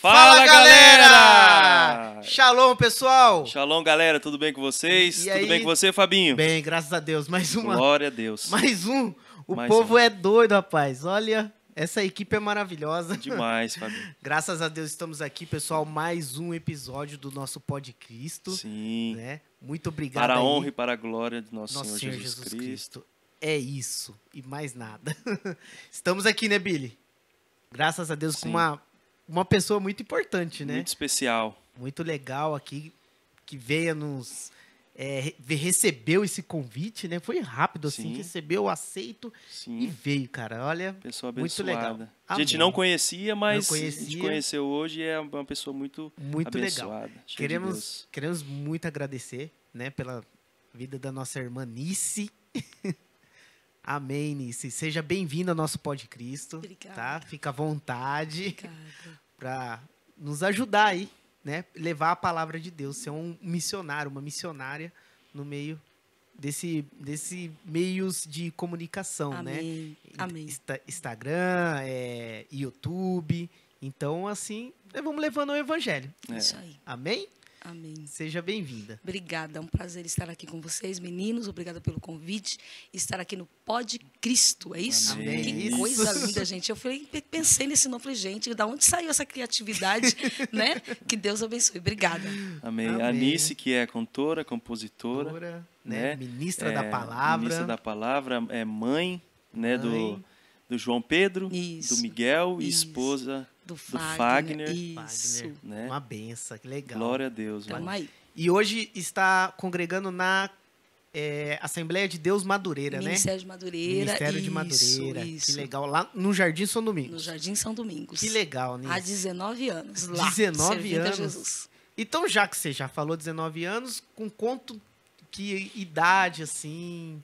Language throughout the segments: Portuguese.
Fala, galera! Shalom, pessoal! Shalom, galera, tudo bem com vocês? E tudo aí? bem com você, Fabinho? Bem, graças a Deus. Mais uma. Glória a Deus. Mais um. O Mais povo um. é doido, rapaz. Olha, essa equipe é maravilhosa. Demais, Fabinho. Graças a Deus estamos aqui, pessoal. Mais um episódio do nosso Pod Cristo. Sim. Né? Muito obrigado. Para a aí. honra e para a glória de nosso Nosso Senhor Senhor Jesus Cristo. É isso. E mais nada. Estamos aqui, né, Billy? Graças a Deus, Sim. com uma pessoa muito importante, né? Muito especial. Muito legal aqui, que veio recebeu esse convite, né? Foi rápido assim, Sim. recebeu, aceito e Sim. veio, cara. Olha, Pessoa muito abençoada. legal. A gente Amém. não conhecia, mas Não a gente conhecia. conheceu hoje e é uma pessoa muito legal. abençoada. cheia de Deus. Queremos muito agradecer, né, pela vida da nossa irmã Nice. Amém, Nice. Seja bem-vinda ao nosso Pod Cristo. Obrigada. Tá? Fica à vontade Obrigada. para nos ajudar aí, né? Levar a palavra de Deus, ser um missionário, uma missionária no meio desse meios de comunicação, né? Amém. Amém. Instagram, YouTube. Então, assim, vamos levando o evangelho. É. Isso aí. Amém? Amém. Seja bem-vinda. Obrigada, é um prazer estar aqui com vocês, meninos. Obrigada pelo convite. Estar aqui no Pod Cristo, é isso? Amém. Que Isso. coisa linda, gente. Eu pensei nesse nome, falei, gente, da onde saiu essa criatividade, né? Que Deus abençoe. Obrigada. Amém. Amém. A Nice, que é cantora, compositora, Doutora, né? Ministra da palavra. Ministra da palavra, é mãe, né, Mãe. do João Pedro, Isso. do Miguel e Isso. esposa Do Fagner. Isso. Wagner. né? Uma benção, que legal. Glória a Deus. Tamo mano. aí. E hoje está congregando na Assembleia de Deus Madureira, Ministério de né? Madureira. Ministério de Isso, Madureira. Isso. Que legal. Lá no Jardim São No Domingos. Jardim São Domingos. Que legal, né? Há 19 anos. Lá, 19 servindo a anos. Jesus. Então, já que você já falou 19 anos, com quanto que idade, assim...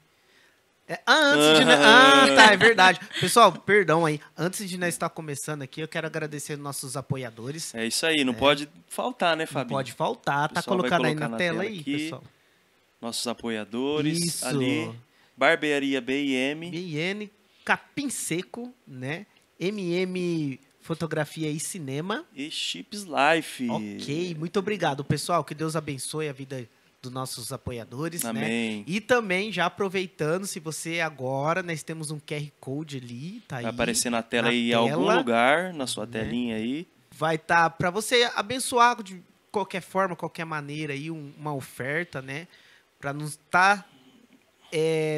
tá, é verdade. Pessoal, perdão aí. Antes de nós estar começando aqui, eu quero agradecer nossos apoiadores. É isso aí, não pode faltar, né, Não Fabinho? pode faltar. Tá Pessoal vai colocando aí colocar na na tela tela aí, aqui. pessoal. Nossos apoiadores Isso. ali. Barbearia BIM. BN, Capim Seco, né? MM Fotografia e Cinema. E Chips Life. Ok, muito obrigado, pessoal. Que Deus abençoe a vida dos nossos apoiadores, né? Amém. E também, já aproveitando, se você agora, nós temos um QR Code ali, tá aí. Vai aparecer na tela na aí em tela, algum lugar, na sua né? telinha aí. Vai estar para você abençoar de qualquer forma, qualquer maneira aí, uma oferta, né? Para nos estar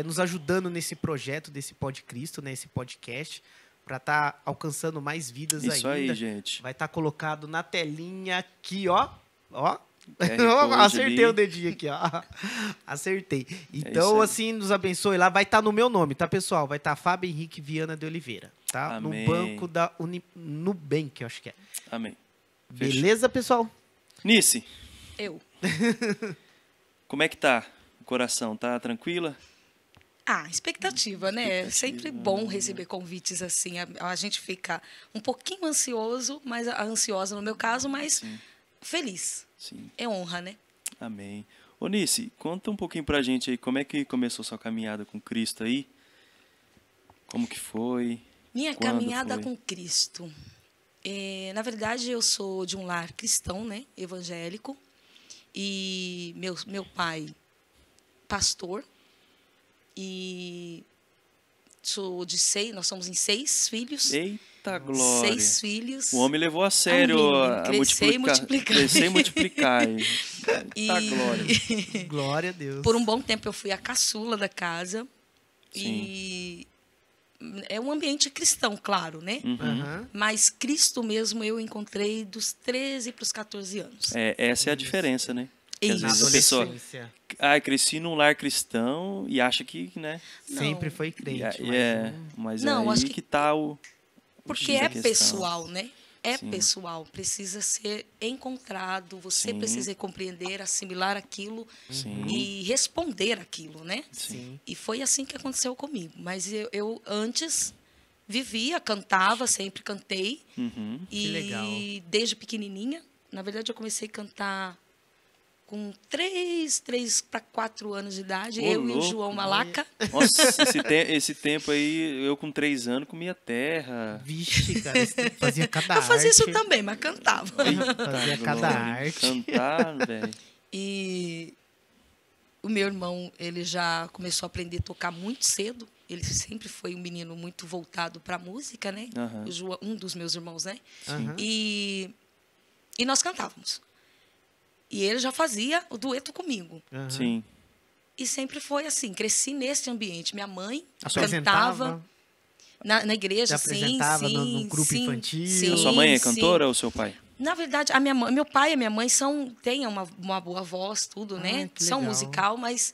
nos ajudando nesse projeto desse Pod Cristo, né? Esse podcast, para estar alcançando mais vidas Isso ainda. aí, gente. Vai estar colocado na telinha aqui, ó. Ó. QR Code Acertei ali. o dedinho aqui, ó. Acertei. Então, aí. assim, nos abençoe lá. Vai estar no meu nome, tá, pessoal? Vai estar Fábio Henrique Viana de Oliveira, tá? Amém. No banco da Nubank, eu acho que é. Amém. Fechou. Beleza, pessoal? Nice, Eu. como é que tá o coração? Tá tranquila? Expectativa, né? É sempre bom receber convites assim. A gente fica um pouquinho ansioso, mas ansiosa no meu caso, mas Sim. feliz. Sim. É honra, né? Amém. Ô, Nice, conta um pouquinho pra gente aí, como é que começou sua caminhada com Cristo aí? Como que foi? Minha Quando caminhada foi? com Cristo. Na verdade, eu sou de um lar cristão, né? Evangélico. E meu pai, pastor. E nós somos em 6 filhos. Eita glória. 6 filhos. O homem levou a sério menino, a crescer e multiplicar. multiplicar. Crescer e multiplicar. E- Eita glória. Glória a Deus. Por um bom tempo eu fui a caçula da casa. Sim. E é um ambiente cristão, claro, né? Uhum. Aham. Mas Cristo mesmo eu encontrei dos 13 para os 14 anos. Essa é a diferença, né? Que às Isso. Na vezes a pessoa, adolescência. cresci num lar cristão e acha que, né? Sempre Não. foi crente. Mas Não, é acho aí que- que tá o Porque X da é questão. pessoal, né? É Sim. pessoal. Precisa ser encontrado. Você Sim. precisa compreender, assimilar aquilo Sim. e responder aquilo, né? Sim. E foi assim que aconteceu comigo. Mas eu antes vivia, cantava, sempre cantei. Uhum. E Que legal. desde pequenininha, na verdade eu comecei a cantar com 3 para 4 anos de idade, Ô, eu e o louco, João Malaca. Nossa, esse tempo aí, eu com 3 anos comia terra. Vixe, cara, você fazia cada Eu fazia isso arte. também, mas cantava. Fazia cada Glória. arte. Cantar, velho. E o meu irmão, ele já começou a aprender a tocar muito cedo. Ele sempre foi um menino muito voltado para a música, né? Aham. O João, um dos meus irmãos, né? Aham. E nós cantávamos. E ele já fazia o dueto comigo. Aham. Sim. E sempre foi assim, cresci nesse ambiente. Minha mãe Apresentava, cantava na igreja, se sim, apresentava sim. no grupo sim, infantil. sim, A sua mãe é sim. cantora ou seu pai? Na verdade, meu pai e a minha mãe têm uma boa voz, tudo, né? que São legal. musical, mas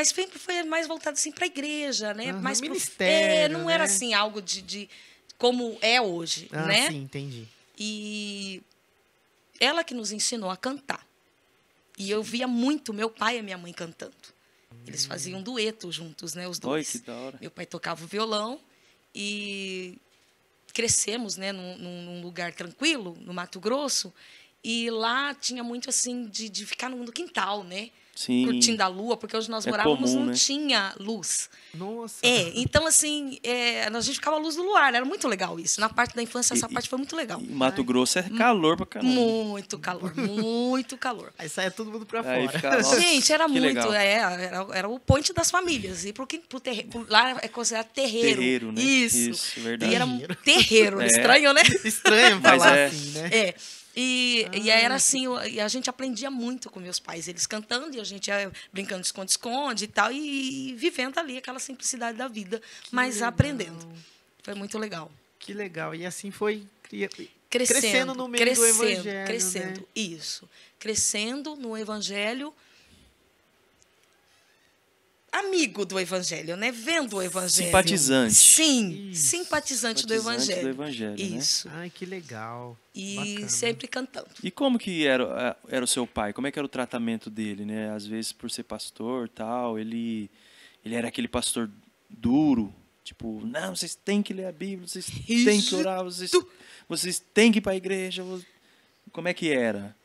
sempre foi mais voltado assim para a igreja, né? Aham, Mais ministério, não né? era assim algo de como é hoje, Ah, né? sim, entendi. E ela que nos ensinou a cantar. E eu via muito meu pai e a minha mãe cantando. Eles faziam um dueto juntos, né? Os Oi, dois. que da hora. Meu pai tocava o violão e crescemos, né, num lugar tranquilo, no Mato Grosso, e lá tinha muito assim de ficar no quintal, né? Sim. Curtindo a lua, porque onde nós É morávamos comum, não né? tinha luz. Nossa. Então assim, a gente ficava à luz do luar, era muito legal isso. Na parte da infância, essa parte foi muito legal. E Mato Grosso é calor pra caramba. Muito calor, muito calor. Aí saia todo mundo pra Aí fora. fica, nossa, Gente, era que muito, legal. era o point das famílias. E lá é considerado terreiro. Terreiro, né? Isso. Verdade. E era terreiro, É. estranho, né? Estranho Mas falar é. assim, né? E aí era assim, e a gente aprendia muito com meus pais, eles cantando e a gente ia brincando de esconde-esconde e tal, e vivendo ali aquela simplicidade da vida, mas legal. aprendendo. Foi muito legal. Que legal. E assim foi Crescendo no meio do evangelho, crescendo, né? isso. Crescendo no evangelho, amigo do evangelho, né? Vendo o evangelho. Simpatizante. Sim, Isso. simpatizante do Simpatizante evangelho. do evangelho, né? Isso. Ai, que legal. E Bacana. sempre cantando. E como que era o seu pai? Como é que era o tratamento dele, né? Às vezes, por ser pastor tal, ele era aquele pastor duro, tipo, não, vocês têm que ler a Bíblia, vocês têm que orar, vocês têm que ir para a igreja. Como é que era?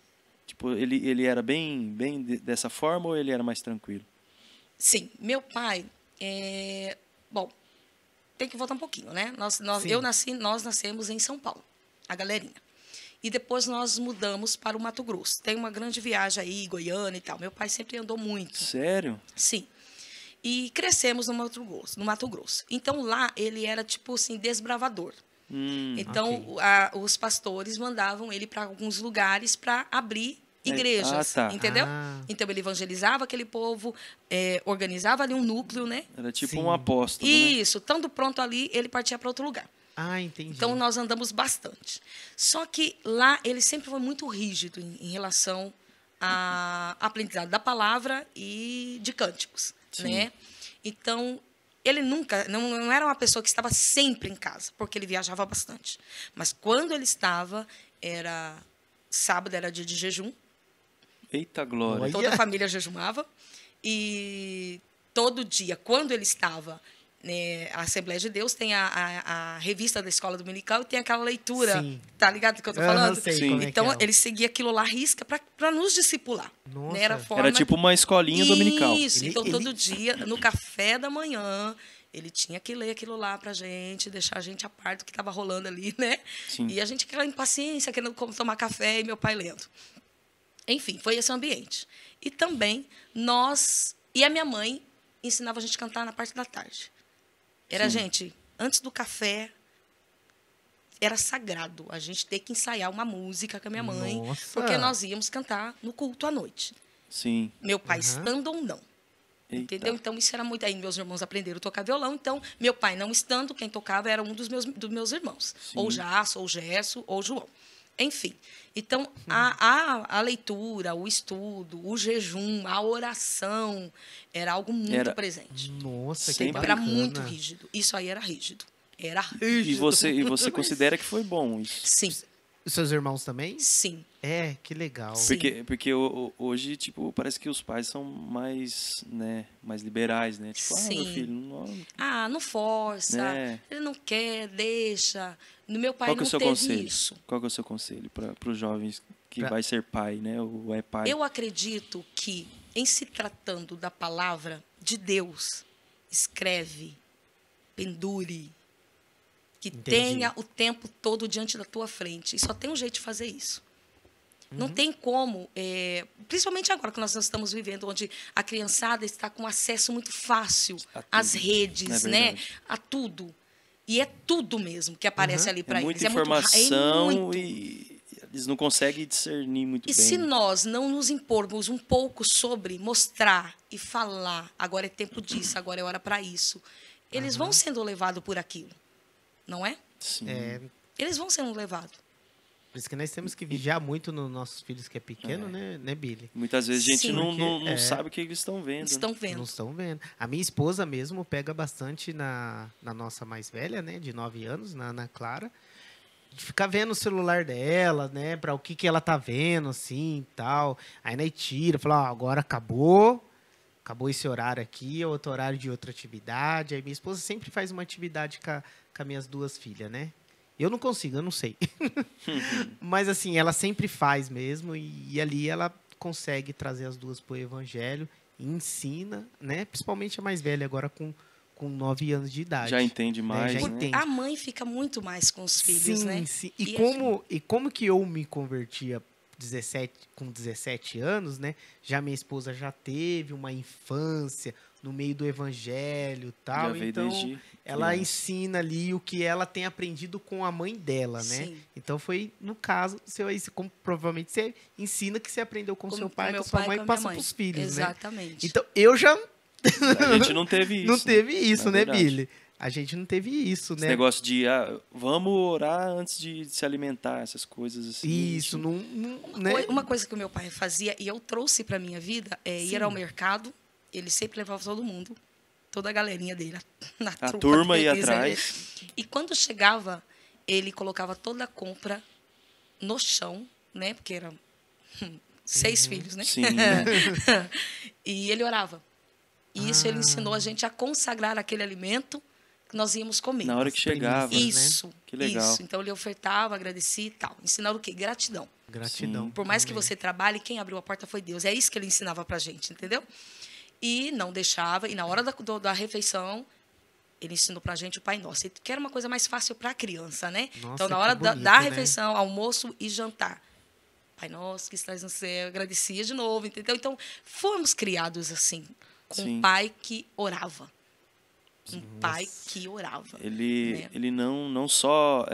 Tipo, ele era bem dessa forma ou ele era mais tranquilo? Sim, meu pai, bom, tem que voltar um pouquinho, né? Sim. Nós nascemos em São Paulo, a galerinha. E depois nós mudamos para o Mato Grosso. Tem uma grande viagem aí, Goiânia e tal. Meu pai sempre andou muito. Sério? Sim. E crescemos no Mato Grosso. Então lá ele era tipo assim desbravador. Então os pastores mandavam ele para alguns lugares para abrir igrejas, tá. entendeu? Ah. Então ele evangelizava aquele povo, organizava ali um núcleo, né? Era tipo Sim. um apóstolo, né? Isso, estando pronto ali, ele partia para outro lugar. Ah, entendi. Então nós andamos bastante. Só que lá ele sempre foi muito rígido em relação à aprendizado da palavra e de cânticos, né? Então ele nunca, não era uma pessoa que estava sempre em casa, porque ele viajava bastante. Mas quando ele estava, era sábado, era dia de jejum. Eita glória. Olha. Toda a família jejumava. E todo dia, quando ele estava, né, a Assembleia de Deus, tem a revista da Escola Dominical e tem aquela leitura. Sim. Tá ligado do que eu tô Aham, falando? sei Sim. como é Então, que é. ele seguia aquilo lá à risca para nos discipular. Nossa. Né? Era, a forma... Era tipo uma escolinha dominical. Isso. Ele- Então, ele- todo dia, no café da manhã, ele tinha que ler aquilo lá pra gente, deixar a gente a par do que estava rolando ali, né? Sim. E a gente aquela impaciência, querendo tomar café e meu pai lendo. Enfim, foi esse o ambiente. E também e a minha mãe ensinava a gente a cantar na parte da tarde. Era, gente, antes do café, era sagrado a gente ter que ensaiar uma música com a minha mãe, Nossa. porque nós íamos cantar no culto à noite. Sim. Meu pai Aham. estando ou não. Eita. Entendeu? Então, isso era muito... Aí, meus irmãos aprenderam a tocar violão. Então, meu pai não estando, quem tocava era um dos meus irmãos. Sim. Ou Jasso, ou Gerson, ou João. Enfim. Então, a leitura, o estudo, o jejum, a oração, era algo muito presente. Nossa, que Sempre Era bacana. muito rígido. Isso aí era rígido. Era E rígido. você considera que foi bom isso? Sim. Os seus irmãos também? Sim. É, que legal. Sim. Porque hoje, tipo, parece que os pais são mais, né, mais liberais, né? Tipo, meu Sim. filho, não... Não força, É. ele não quer, deixa. No meu pai Qual que é não o seu teve conselho? isso. Qual que é o seu conselho para os jovens que Pra- vai ser pai, né? Ou é pai? Eu acredito que, em se tratando da palavra de Deus, escreve, pendure, que Entendi. tenha o tempo todo diante da tua frente. E só tem um jeito de fazer isso. Não tem como, principalmente agora que nós estamos vivendo, onde a criançada está com acesso muito fácil A tudo. às redes, É né? verdade. A tudo. E é tudo mesmo que aparece ali para É eles. muita É informação muito. e eles não conseguem discernir muito E bem. se nós não nos impormos um pouco sobre mostrar e falar, agora é tempo disso, agora é hora para isso, eles vão sendo levados por aquilo, não é? Sim. É, Eles vão sendo levados. por isso que nós temos que vigiar muito nos nossos filhos que é pequeno, né, Billy? Muitas vezes a gente Sim. não Porque, sabe o que eles estão vendo. Eles né? estão vendo. Não estão vendo. A minha esposa mesmo pega bastante na nossa mais velha, né, de 9 anos, na Ana Clara, de ficar vendo o celular dela, né, para o que ela tá vendo, assim, e tal. Aí nós tira, fala, ó, agora acabou esse horário aqui, é outro horário de outra atividade. Aí minha esposa sempre faz uma atividade com as minhas duas filhas, né? Eu não consigo, eu não sei. Mas assim, ela sempre faz mesmo e ali ela consegue trazer as duas para o evangelho e ensina, né? Principalmente a mais velha agora com 9 anos de idade. Já entende mais, já né? entende. A mãe fica muito mais com os filhos, Sim, né? sim. E E como que eu me convertia com 17 anos, né? Já minha esposa já teve uma infância no meio do evangelho e tal. Já veio Então, desde ela criança. ensina ali o que ela tem aprendido com a mãe dela, né? Sim. Então foi, no caso, como provavelmente você ensina que você aprendeu com seu pai, meu com sua pai, mãe, com a e minha passa mãe. para os filhos, né? Exatamente. Então, eu já A gente não teve isso. não teve isso, É né, verdade. Billy? A gente não teve isso, Esse né? negócio de vamos orar antes de se alimentar, essas coisas assim. Isso, né? Uma coisa que o meu pai fazia, e eu trouxe para minha vida, é ir Sim. ao mercado. Ele sempre levava todo mundo, toda a galerinha dele, na A trupa turma ia deles, atrás. E quando chegava, ele colocava toda a compra no chão, né? Porque eram 6 filhos, né? Sim. E ele orava. E isso ele ensinou a gente a consagrar aquele alimento que nós íamos comer. Na hora que chegava. primícias, né? Isso. Que legal. Isso. Então ele ofertava, agradecia e tal. Ensinava o quê? Gratidão. Gratidão. Por mais que Amém. você trabalhe, quem abriu a porta foi Deus. É isso que ele ensinava pra gente, entendeu? E não deixava. E na hora da refeição, ele ensinou pra gente o Pai Nosso. Que era uma coisa mais fácil pra criança, né? Nossa, então, na que hora bonito, da né? refeição, almoço e jantar. Pai Nosso que estás no céu, agradecia de novo, entendeu? Então, fomos criados assim, com Sim. um pai que orava. Um pai que orava. né? Ele não só,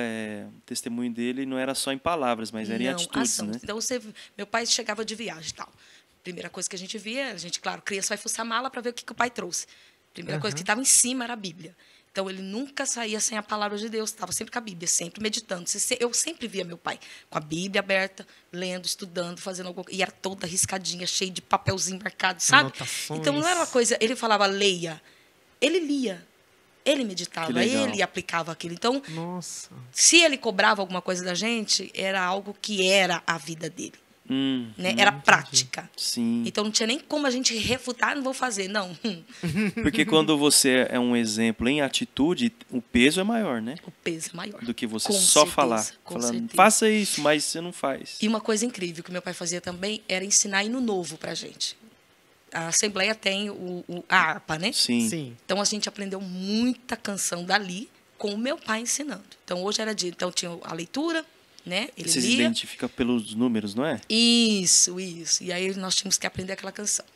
o testemunho dele não era só em palavras, mas era em Não, atitudes, ação. né? Então, meu pai chegava de viagem e tal. Primeira coisa que a gente via, claro, criança vai fuçar a mala para ver o que o pai trouxe. Primeira coisa que estava em cima era a Bíblia. Então, ele nunca saía sem a palavra de Deus, estava sempre com a Bíblia, sempre meditando. Eu sempre via meu pai com a Bíblia aberta, lendo, estudando, fazendo alguma coisa. E era toda riscadinha, cheia de papelzinho marcado, sabe? Anotações. Então, não era uma coisa... Ele falava, leia. Ele lia. Ele Que meditava, legal. ele aplicava aquilo. Então, Nossa. se ele cobrava alguma coisa da gente, era algo que era a vida dele. Né? Era prática. Sim. Então, não tinha nem como a gente refutar, não vou fazer, não. Porque quando você é um exemplo em atitude, o peso é maior, né? O peso é maior. Do que você Com só certeza, falar. com Falando, certeza. faça isso, mas você não faz. E uma coisa incrível que meu pai fazia também era ensinar hino novo pra gente. A Assembleia tem a harpa, né? Sim. Sim. Então, a gente aprendeu muita canção dali com o meu pai ensinando. Então, hoje era dia. Então, tinha a leitura, né? Ele Você se lia. identifica pelos números, não é? Isso. E aí, nós tínhamos que aprender aquela canção.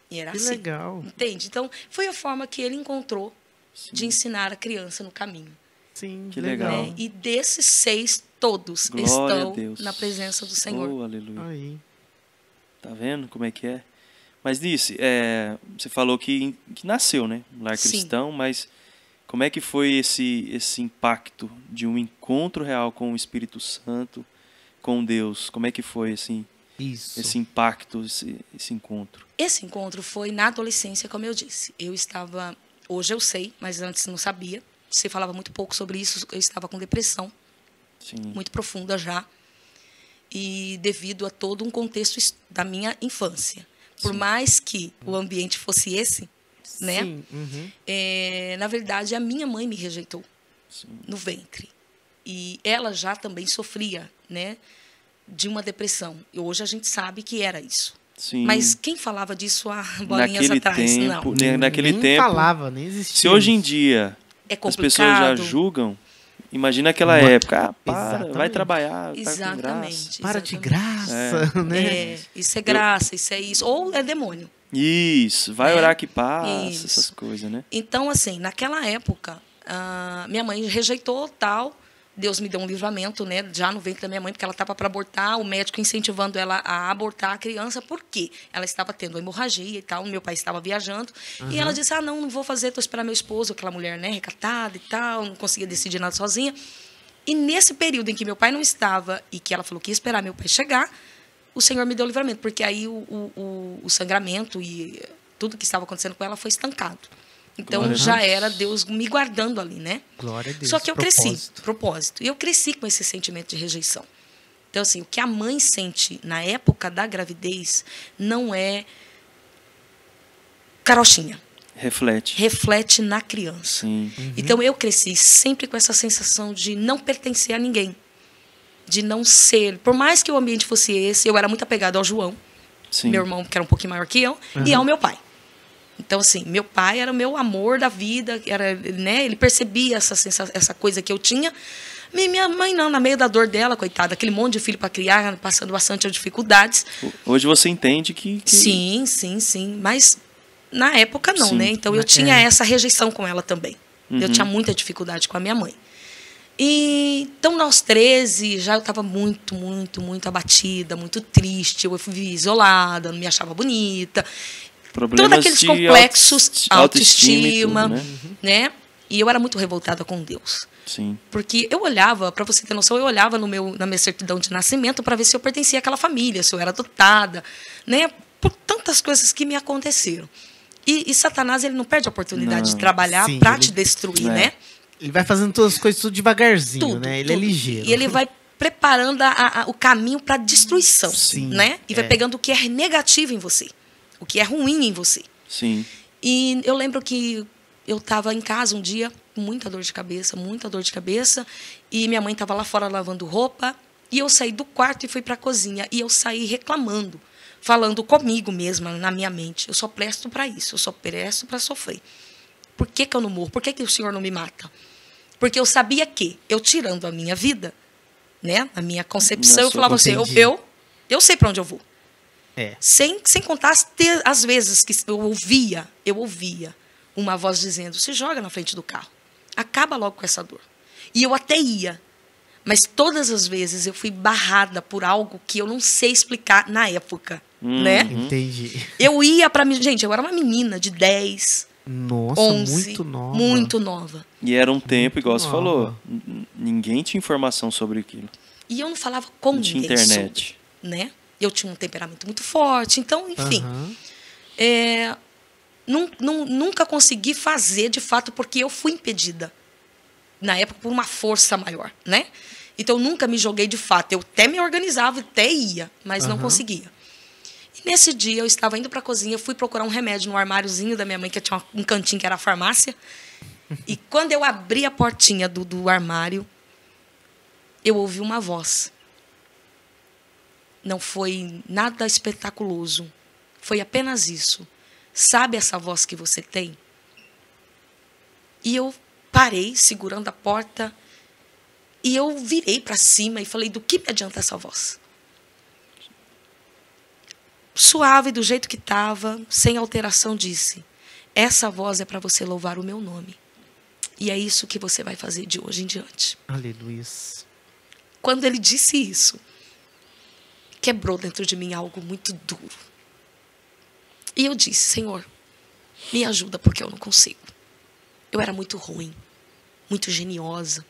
E era Que assim. legal. Entende? Então, foi a forma que ele encontrou Sim. de ensinar a criança no caminho. Sim, Que legal. Né? E desses 6, todos Glória a estão Deus. na presença do Senhor. Oh, aleluia. Aí. Tá vendo como é que é? Mas disse, você falou que nasceu, né? Um lar Sim. cristão, mas como é que foi esse impacto de um encontro real com o Espírito Santo, com Deus? Como é que foi assim, Isso. esse impacto, esse encontro? Esse encontro foi na adolescência, como eu disse. Eu estava... Hoje eu sei, mas antes não sabia. Se falava muito pouco sobre isso. Eu estava com depressão. Sim. muito profunda já. E devido a todo um contexto da minha infância. Por mais que o ambiente fosse esse, né? Sim. Uhum. Na verdade, a minha mãe me rejeitou no ventre. E ela já também sofria, né, de uma depressão. E hoje a gente sabe que era isso. Sim. Mas quem falava disso há bolinhas Naquele atrás? tempo, Não. naquele Nem tempo, falava, nem existia. se hoje em isso. dia É as pessoas já complicado. julgam, imagina aquela época. Ah, para, Exatamente. vai trabalhar, tá com graça. Exatamente. Para de exatamente. graça, né? Isso é graça, isso é isso. Ou é demônio. Isso, vai Né? orar que passa, Isso. essas coisas, né? Então, assim, naquela época, minha mãe rejeitou tal. Deus me deu um livramento, né, já no ventre da minha mãe, porque ela estava para abortar, o médico incentivando ela a abortar a criança, porque ela estava tendo hemorragia e tal, meu pai estava viajando, e ela disse, não vou fazer, estou esperando meu esposo, aquela mulher, né, recatada e tal, não conseguia decidir nada sozinha. E nesse período em que meu pai não estava e que ela falou que ia esperar meu pai chegar, o Senhor me deu o livramento, porque aí o sangramento e tudo que estava acontecendo com ela foi estancado. Então, Glória a já Deus. era Deus me guardando ali, né? Glória a Deus. Só que eu cresci, Propósito. propósito. E eu cresci com esse sentimento de rejeição. Então, assim, o que a mãe sente na época da gravidez não é carochinha. Reflete na criança. Sim. Então, eu cresci sempre com essa sensação de não pertencer a ninguém. De não ser. Por mais que o ambiente fosse esse, eu era muito apegada ao João, Sim. meu irmão, que era um pouquinho maior que eu, e ao meu pai. Então, assim, meu pai era o meu amor da vida, era, né, ele percebia essa coisa que eu tinha. Minha mãe não, na meio da dor dela, coitada, aquele monte de filho para criar, passando bastante dificuldades. Hoje você entende que... Sim. Mas na época não, Sim. né? Então eu tinha essa rejeição com ela também. Eu tinha muita dificuldade com a minha mãe. E, então, aos 13, já eu estava muito abatida, muito triste. Eu fui isolada, não me achava bonita. Problemas Todos aqueles de complexos, autoestima, autoestima, e tudo, né? E eu era muito revoltada com Deus. Sim. Porque eu olhava, para você ter noção, eu olhava na minha certidão de nascimento para ver se eu pertencia àquela família, se eu era adotada, né? Por tantas coisas que me aconteceram. E Satanás, ele não perde a oportunidade de trabalhar para te destruir, né? Ele vai fazendo todas as coisas tudo devagarzinho, Tudo, né? Ele é ligeiro. E ele vai preparando o caminho para a destruição, Sim, né? E vai pegando o que é negativo em você, o que é ruim em você. Sim. E eu lembro que eu estava em casa um dia com muita dor de cabeça, e minha mãe estava lá fora lavando roupa, e eu saí do quarto e fui para a cozinha, e eu saí reclamando, falando comigo mesma, na minha mente, eu só presto para isso, eu só presto para sofrer. Por que eu não morro? Por que o Senhor não me mata? Porque eu sabia que, eu tirando a minha vida, né, a minha concepção, eu falava assim, eu sei para onde eu vou. Sem contar as vezes que eu ouvia uma voz dizendo, se joga na frente do carro, acaba logo com essa dor. E eu até ia, mas todas as vezes eu fui barrada por algo que eu não sei explicar na época, né? Entendi. Eu ia para mim, gente, eu era uma menina de 10, Nossa, 11, muito nova. E era um tempo, igual você nova. falou, ninguém tinha informação sobre aquilo. E eu não falava com Não tinha ninguém internet. sobre, né? Eu tinha um temperamento muito forte, então, enfim. Nunca consegui fazer, de fato, porque eu fui impedida, na época, por uma força maior, né? Então, eu nunca me joguei de fato. Eu até me organizava, até ia, mas não conseguia. E nesse dia, eu estava indo para a cozinha, fui procurar um remédio no armáriozinho da minha mãe, que tinha um cantinho que era a farmácia. E quando eu abri a portinha do armário, eu ouvi uma voz. Não foi nada espetaculoso. Foi apenas isso. Sabe essa voz que você tem? E eu parei, segurando a porta, e eu virei para cima e falei, do que me adianta essa voz? Suave, do jeito que estava, sem alteração, disse, essa voz é para você louvar o meu nome. E é isso que você vai fazer de hoje em diante. Aleluia. Quando ele disse isso, quebrou dentro de mim algo muito duro. E eu disse, Senhor, me ajuda porque eu não consigo. Eu era muito ruim, muito geniosa.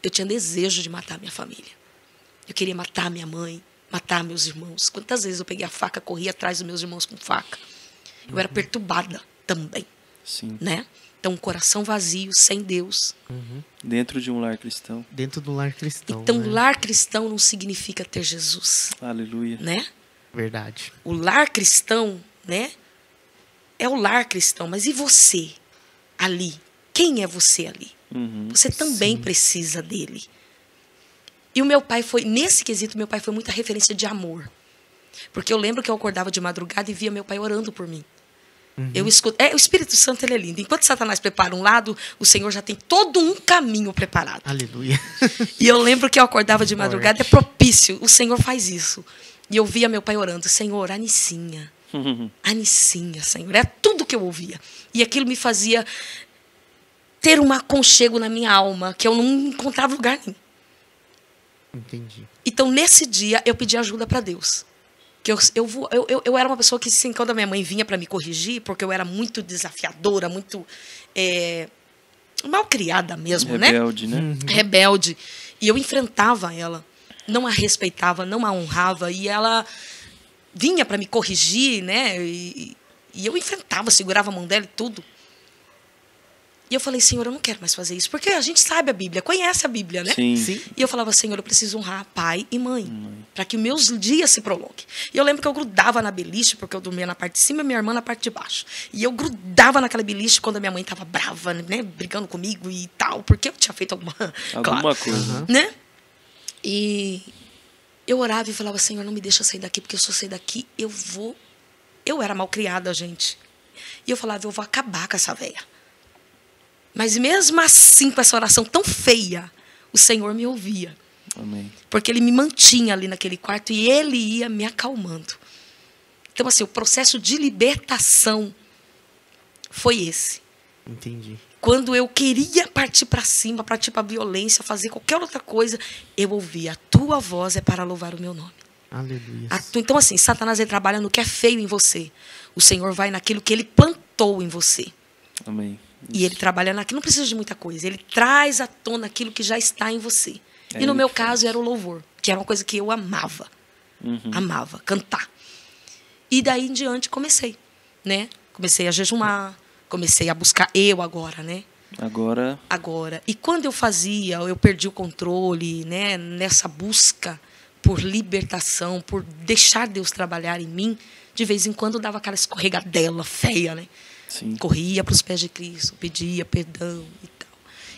Eu tinha desejo de matar minha família. Eu queria matar minha mãe, matar meus irmãos. Quantas vezes eu peguei a faca, corria atrás dos meus irmãos com faca. Eu era perturbada também. Sim. Né? Então, um coração vazio, sem Deus. Dentro de um lar cristão. Dentro do lar cristão. Então, né? lar cristão não significa ter Jesus, Aleluia. né? Verdade. O lar cristão, né? É o lar cristão. Mas e você ali? Quem é você ali? Você também precisa dele. E o meu pai foi, nesse quesito, meu pai foi muita referência de amor. Porque eu lembro que eu acordava de madrugada e via meu pai orando por mim. Eu escuto, o Espírito Santo, ele é lindo. Enquanto Satanás prepara um lado, o Senhor já tem todo um caminho preparado. Aleluia. E eu lembro que eu acordava de madrugada, é propício, o Senhor faz isso. E eu via meu pai orando, Senhor, Anicinha, Anicinha, Senhor. É tudo que eu ouvia. E aquilo me fazia ter um aconchego na minha alma, que eu não encontrava lugar nenhum. Entendi. Então, nesse dia, eu pedi ajuda para Deus. Que eu era uma pessoa que, assim, quando a minha mãe vinha para me corrigir, porque eu era muito desafiadora, muito mal criada mesmo, Rebelde, né? Rebelde. E eu enfrentava ela, não a respeitava, não a honrava, e ela vinha para me corrigir, né? E eu enfrentava, segurava a mão dela e tudo. E eu falei, Senhor, eu não quero mais fazer isso. Porque a gente sabe a Bíblia, conhece a Bíblia, né? Sim. Sim. E eu falava, Senhor, eu preciso honrar pai e mãe, para que os meus dias se prolonguem. E eu lembro que eu grudava na beliche, porque eu dormia na parte de cima e minha irmã na parte de baixo. E eu grudava naquela beliche quando a minha mãe estava brava, né? Brigando comigo e tal, porque eu tinha feito alguma coisa. Né? E eu orava e falava, Senhor, não me deixa sair daqui, porque se eu sair daqui, eu vou... Eu era mal criada, gente. E eu falava, eu vou acabar com essa véia. Mas mesmo assim, com essa oração tão feia, o Senhor me ouvia. Amém. Porque Ele me mantinha ali naquele quarto e Ele ia me acalmando. Então, assim, o processo de libertação foi esse. Entendi. Quando eu queria partir para cima, partir para a violência, fazer qualquer outra coisa, eu ouvia, a tua voz é para louvar o meu nome. Aleluia. Então, assim, Satanás ele trabalha no que é feio em você. O Senhor vai naquilo que Ele plantou em você. Amém. E Ele trabalha naquilo, não precisa de muita coisa. Ele traz à tona aquilo que já está em você. E no meu caso era o louvor, que era uma coisa que eu amava. Amava, cantar. E daí em diante comecei, né? Comecei a jejumar, comecei a buscar eu agora, né? Agora. E quando eu fazia, eu perdi o controle, né? Nessa busca por libertação, por deixar Deus trabalhar em mim, de vez em quando dava aquela escorregadela feia, né? Sim. Corria para os pés de Cristo, pedia perdão e tal.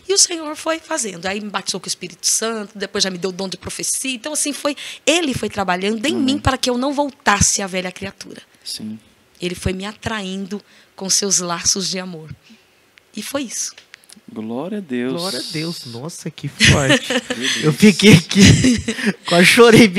E o Senhor foi fazendo. Aí me batizou com o Espírito Santo, depois já me deu o dom de profecia. Então, assim, Ele foi trabalhando em mim para que eu não voltasse à velha criatura. Sim. Ele foi me atraindo com seus laços de amor. E foi isso. Glória a Deus. Glória a Deus. Nossa, que forte. Eu fiquei aqui, quase chorei.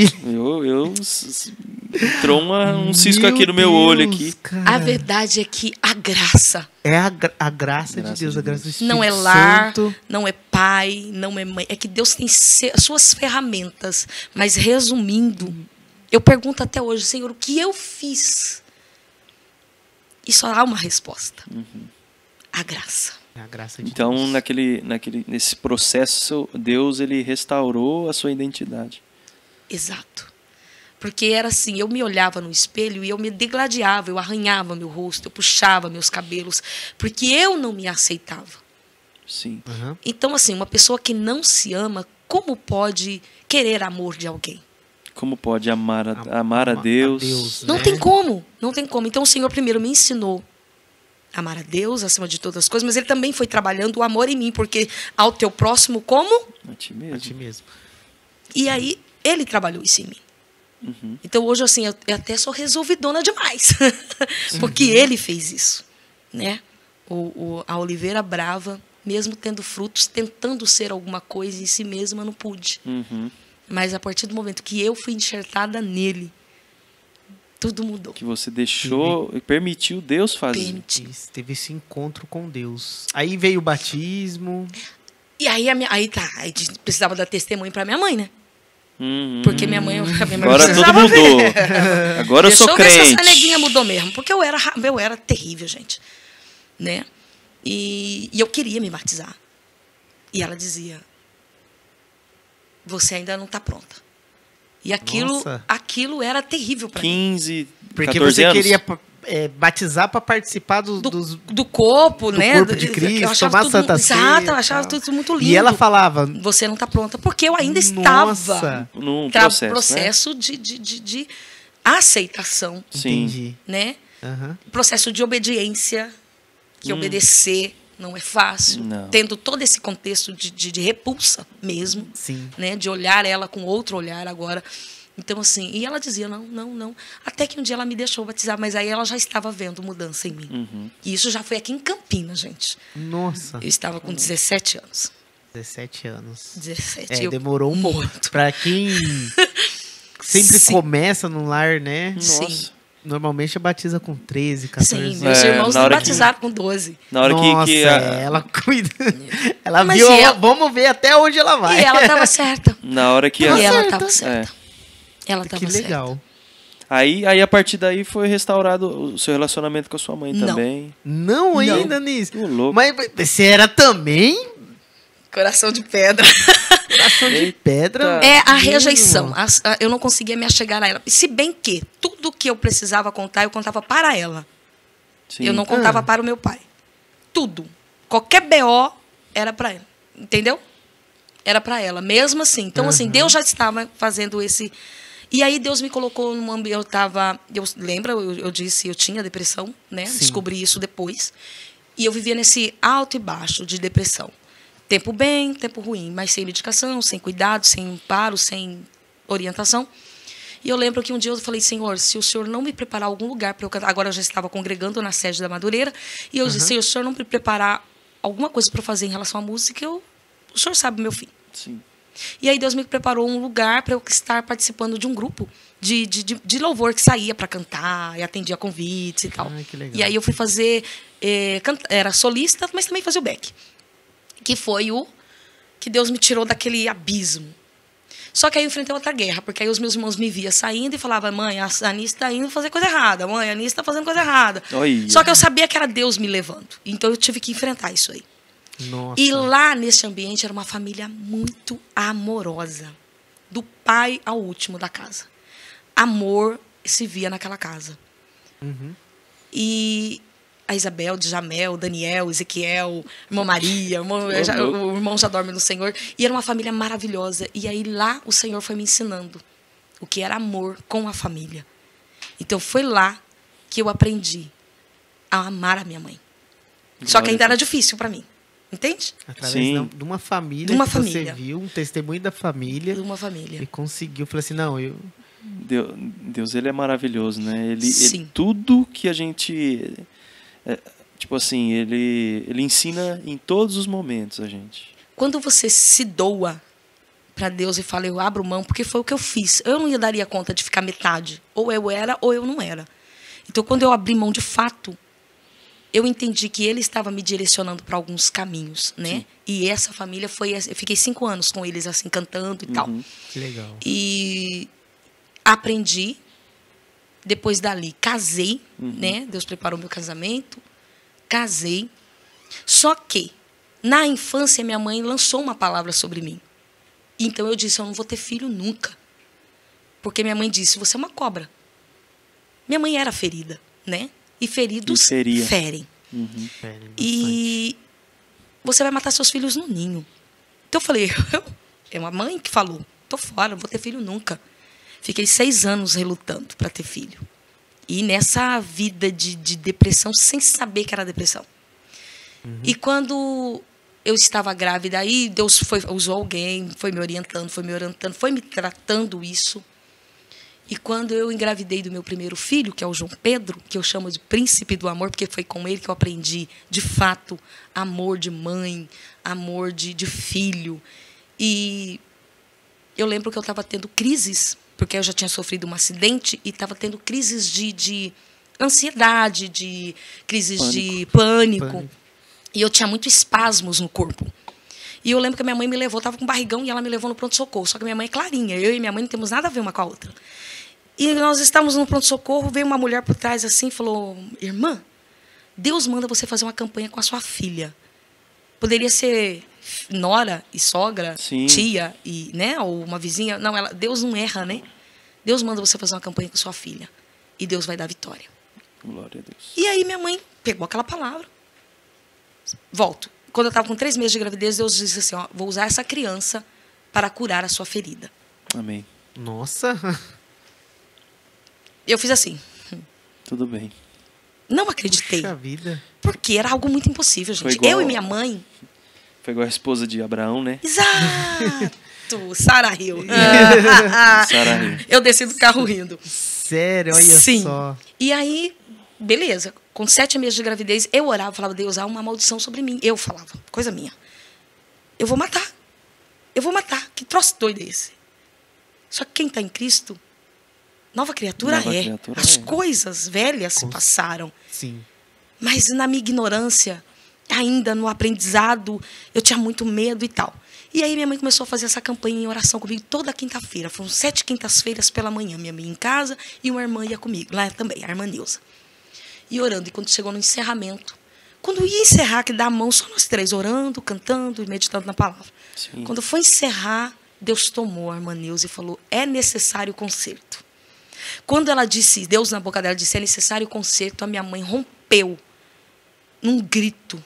Entrou um cisco aqui no meu olho aqui. Cara. A verdade é que a graça. É a graça de Deus, a graça do Espírito Não é lar, Santo. não é pai, não é mãe. É que Deus tem suas ferramentas. Mas, resumindo, eu pergunto até hoje, Senhor, o que eu fiz? E só há uma resposta. A graça. É a graça de Então, Deus. nesse processo, Deus ele restaurou a sua identidade. Exato. Porque era assim, eu me olhava no espelho e eu me degladiava, eu arranhava meu rosto, eu puxava meus cabelos, porque eu não me aceitava. Sim. Então, assim, uma pessoa que não se ama, como pode querer amor de alguém? Como pode amar a Deus? Não tem como, não tem como. Então, o Senhor primeiro me ensinou a amar a Deus acima de todas as coisas, mas Ele também foi trabalhando o amor em mim, porque ao teu próximo como? A ti mesmo. A ti mesmo. E aí, Ele trabalhou isso em mim. Então, hoje, assim, eu até sou resolvidona demais. Porque Ele fez isso, né? A oliveira brava, mesmo tendo frutos, tentando ser alguma coisa em si mesma, não pude. Mas a partir do momento que eu fui enxertada nele, tudo mudou. Que você deixou e permitiu Deus fazer. Teve esse encontro com Deus. Aí veio o batismo. E aí, aí precisava dar testemunho para minha mãe, né? Porque minha mãe agora tudo mudou. Agora eu sou crente. Deixa eu ver se essa neguinha mudou mesmo. Porque eu era terrível, gente. Né? E eu queria me batizar. E ela dizia, você ainda não está pronta. E aquilo era terrível para mim. 15, Porque 14 você anos? queria batizar para participar dos do corpo, do né? corpo de Cristo, eu achava tomar tudo, Santa Ceia. exato, eu e achava tal. tudo muito lindo. E ela falava... Você não está pronta, porque eu ainda Nossa. estava Num processo de aceitação, Sim. Entendi. né? Aham. Processo de obediência, que obedecer não é fácil, Não. tendo todo esse contexto de repulsa mesmo, Sim. né? De olhar ela com outro olhar agora. Então, assim, e ela dizia, não. Até que um dia ela me deixou batizar, mas aí ela já estava vendo mudança em mim. Uhum. E isso já foi aqui em Campinas, gente. Nossa, Eu estava com 17 anos. 17 anos. 17. eu Demorou um pouco. muito. Pra quem sempre Sim. começa no lar, né? Sim. Normalmente batiza com 13, 14 Sim, anos. meus irmãos na me hora batizaram com 12. Na hora Nossa, que ela cuida. Ela Mas viu, e ela- vamos ver até onde ela vai. E ela estava certa. na hora que E a- ela certa. estava certa. Ela Que estava certa. legal. Aí a partir daí foi restaurado o seu relacionamento com a sua mãe Não. também. Não ainda, Nis. Ô, louco. Mas você era também Coração de pedra. coração de pedra? É a mesmo? rejeição. Eu não conseguia me achegar a ela. Se bem que tudo que eu precisava contar, eu contava para ela. Sim. Eu não contava para o meu pai. Tudo. Qualquer BO era para ela. Entendeu? Era para ela. Mesmo assim. Então, assim, Deus já estava fazendo esse... E aí Deus me colocou num ambiente... Lembra? Eu disse, eu tinha depressão, né? Sim. Descobri isso depois. E eu vivia nesse alto e baixo de depressão. Tempo bem, tempo ruim. Mas sem medicação, sem cuidado, sem amparo, sem orientação. E eu lembro que um dia eu falei, Senhor, se o Senhor não me preparar algum lugar para eu cantar... Agora eu já estava congregando na sede da Madureira. E eu disse, se o Senhor não me preparar alguma coisa para fazer em relação à música, o Senhor sabe o meu fim. Sim. E aí Deus me preparou um lugar para eu estar participando de um grupo de louvor que saía para cantar e atendia convites e tal. Ah, que legal. E aí eu fui fazer... era solista, mas também fazia o back. Que foi o que Deus me tirou daquele abismo. Só que aí eu enfrentei outra guerra, porque aí os meus irmãos me via saindo e falavam, mãe, a Anice está indo fazer coisa errada. Mãe, a Anice está fazendo coisa errada. Olha. Só que eu sabia que era Deus me levando. Então eu tive que enfrentar isso aí. Nossa. E lá nesse ambiente era uma família muito amorosa. Do pai ao último da casa. Amor se via naquela casa. Uhum. E a Isabel, Djamel, Daniel, Ezequiel, irmã Maria, o irmão já dorme no Senhor. E era uma família maravilhosa. E aí lá o Senhor foi me ensinando o que era amor com a família. Então foi lá que eu aprendi a amar a minha mãe. Só que ainda era difícil para mim. Entende? Através Sim. de uma família De uma que família. você viu, um testemunho da família. De uma família. E conseguiu. Falei assim, não, eu... Deus, ele é maravilhoso, né? Sim. Tudo que a gente... tipo assim, ele ensina em todos os momentos a gente. Quando você se doa para Deus e fala, eu abro mão, porque foi o que eu fiz. Eu não ia daria conta de ficar metade. Ou eu era, ou eu não era. Então, quando eu abri mão de fato, eu entendi que ele estava me direcionando para alguns caminhos, né? Sim. E essa família foi... Eu fiquei 5 anos com eles, assim, cantando e tal. Que legal. E aprendi. Depois dali, casei, né? Deus preparou meu casamento. Casei. Só que, na infância, minha mãe lançou uma palavra sobre mim. Então, eu disse, eu não vou ter filho nunca. Porque minha mãe disse, você é uma cobra. Minha mãe era ferida, né? E feridos E feria. ferem. E você vai matar seus filhos no ninho. Então eu falei, é uma mãe que falou, tô fora, não vou ter filho nunca. Fiquei 6 anos relutando para ter filho. E nessa vida de depressão, sem saber que era depressão. E quando eu estava grávida, aí Deus usou alguém, foi me orientando, foi me tratando isso. E quando eu engravidei do meu primeiro filho, que é o João Pedro, que eu chamo de príncipe do amor, porque foi com ele que eu aprendi, de fato, amor de mãe, amor de filho. E eu lembro que eu estava tendo crises, porque eu já tinha sofrido um acidente, e estava tendo crises de ansiedade, de crises de pânico. E eu tinha muito espasmos no corpo. E eu lembro que a minha mãe me levou, estava com barrigão, e ela me levou no pronto-socorro. Só que minha mãe é clarinha, eu e minha mãe não temos nada a ver uma com a outra. E nós estávamos no pronto-socorro, veio uma mulher por trás assim e falou, irmã, Deus manda você fazer uma campanha com a sua filha. Poderia ser nora e sogra, Sim. tia, e, né, ou uma vizinha. Não, Deus não erra, né? Deus manda você fazer uma campanha com sua filha. E Deus vai dar vitória. Glória a Deus. E aí minha mãe pegou aquela palavra. Volto. Quando eu estava com 3 meses de gravidez, Deus disse assim, ó, vou usar essa criança para curar a sua ferida. Amém. Nossa. Eu fiz assim. Tudo bem. Não acreditei. Puxa vida. Porque era algo muito impossível, Foi gente. igual- Eu e minha mãe... Foi igual a esposa de Abraão, né? Exato! Sara riu. Sara riu. Eu desci do carro rindo. Sério, olha Sim. só. E aí, beleza. Com 7 meses de gravidez, eu orava, falava, Deus, há uma maldição sobre mim. Eu falava, coisa minha. Eu vou matar. Eu vou matar. Que troço doido é esse? Só que quem está em Cristo, nova criatura Nova é. criatura As é. coisas velhas se passaram. Sim. Mas na minha ignorância, ainda no aprendizado, eu tinha muito medo e tal. E aí minha mãe começou a fazer essa campanha em oração comigo toda quinta-feira. Foram 7 quintas-feiras pela manhã. Minha mãe em casa e uma irmã ia comigo. Lá também, a irmã Neuza. E orando. E quando chegou no encerramento, quando ia encerrar, que dá a mão, só nós 3, orando, cantando e meditando na palavra. Sim. Quando foi encerrar, Deus tomou a irmã Neuza e falou, é necessário conserto. Quando ela disse, Deus na boca dela disse, é necessário conserto, a minha mãe rompeu num grito,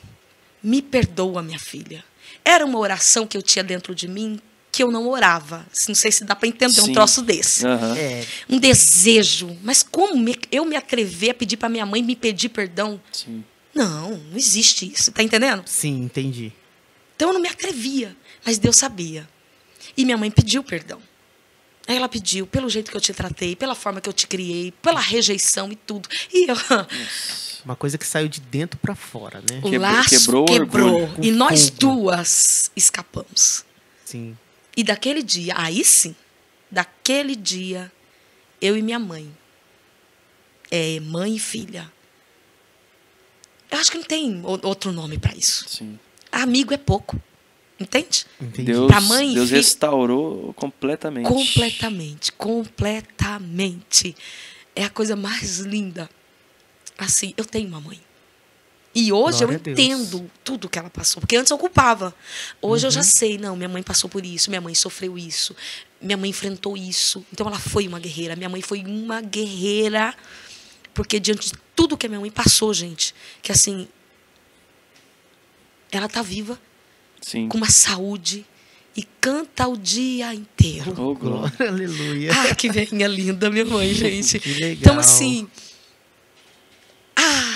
me perdoa, minha filha. Era uma oração que eu tinha dentro de mim que eu não orava. Não sei se dá para entender um Sim. troço desse. Aham. É, Um desejo. Mas como eu me atrever a pedir para minha mãe me pedir perdão? Sim. Não, não existe isso. Tá entendendo? sim, entendi. Então eu não me atrevia. Mas Deus sabia. E minha mãe pediu perdão. Aí ela pediu, pelo jeito que eu te tratei, pela forma que eu te criei, pela rejeição e tudo. E eu, Uma coisa que saiu de dentro pra fora, né? o Quebrou- laço quebrou o quebrou. orgulho. E nós Fogo. duas escapamos. Sim. E daquele dia, aí sim, daquele dia, eu e minha mãe, mãe e filha. Eu acho que não tem outro nome para isso. Sim. Amigo é pouco. Entende? Entendi. Deus, Pra mãe e Deus filho- restaurou completamente. Completamente, completamente. É a coisa mais linda. Assim, eu tenho uma mãe. E hoje Glória eu a Deus. entendo tudo que ela passou. Porque antes eu culpava. Hoje eu Uhum. já sei, não, minha mãe passou por isso, minha mãe sofreu isso, minha mãe enfrentou isso. Então ela foi uma guerreira. Minha mãe foi uma guerreira. Porque diante de tudo que a minha mãe passou, gente, que assim, ela tá viva, Sim. com uma saúde e canta o dia inteiro. Oh, glória. Glória, aleluia. Ah, que velhinha linda, minha mãe, gente. Que legal. Então, assim.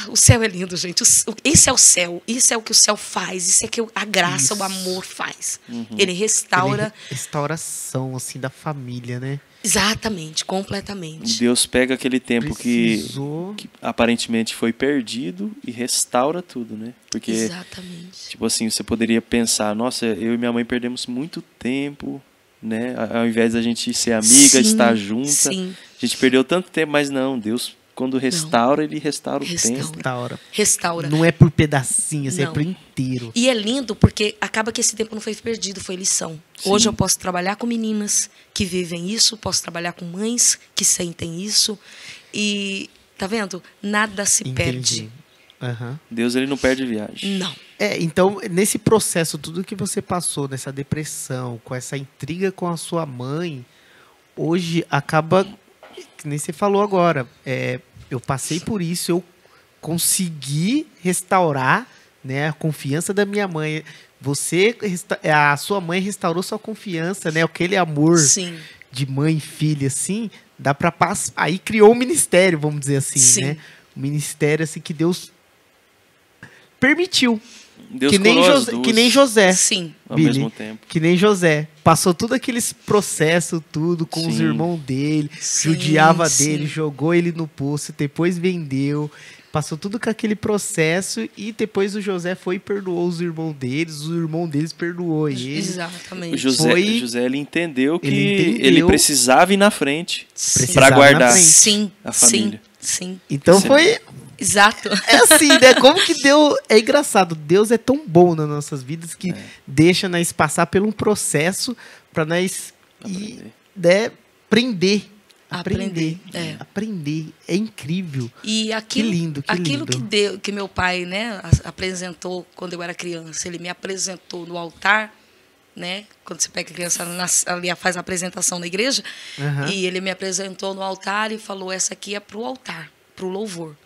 O céu é lindo, gente. Esse é o céu. Isso é o que o céu faz. Isso é que a graça, Isso. o amor faz. Uhum. Ele restaura. Restauração, assim, da família, né? Exatamente, completamente. Deus pega aquele tempo Precisou. que aparentemente foi perdido e restaura tudo, né? Porque, Exatamente. tipo assim, você poderia pensar, nossa, eu e minha mãe perdemos muito tempo, né? Ao invés da gente ser amiga, Sim, estar junta, Sim, a gente perdeu tanto tempo, mas não, Deus, quando restaura, Ele restaura o Restaura. tempo. Restaura. restaura. Não é por pedacinhos, é Não. por inteiro. E é lindo porque acaba que esse tempo não foi perdido, foi lição. Sim. Hoje eu posso trabalhar com meninas que vivem isso, posso trabalhar com mães que sentem isso. E, tá vendo? Nada se perde. Entendi. Aham. Deus, Ele não perde viagem. Não. Então, nesse processo, tudo que você passou, nessa depressão, com essa intriga com a sua mãe, hoje acaba, que nem você falou agora, eu passei por isso, eu consegui restaurar, né, a confiança da minha mãe. A sua mãe restaurou sua confiança, né, aquele amor Sim. de mãe e filha, assim, dá para passar. Aí criou um ministério, vamos dizer assim, Sim. né? Um ministério assim que Deus permitiu. Deus que nem, coroa as José, duas que nem José. Sim. ao Billy. mesmo tempo. Que nem José. Passou tudo aqueles processos, tudo, com os Sim. irmãos dele, Sim, judiava sim. dele, jogou ele no poço, depois vendeu. Passou tudo com aquele processo e depois o José foi e perdoou os irmãos deles perdoou ele. O Exatamente. José ele entendeu que Ele entendeu. ele precisava ir na frente Sim. para Precisava guardar na frente. Sim. a família. Sim. Então Sim. foi. Exato. É assim, né? Como que Deus. É engraçado. Deus é tão bom nas nossas vidas que deixa nós passar por um processo para nós Aprender. né, aprender. Aprender, é. Aprender. É incrível. E aquilo, lindo, que aquilo lindo. que meu pai, né, apresentou quando eu era criança, ele me apresentou no altar, né? Quando você pega a criança ali faz a apresentação na igreja, Aham. e ele me apresentou no altar e falou: essa aqui é pro altar, pro louvor.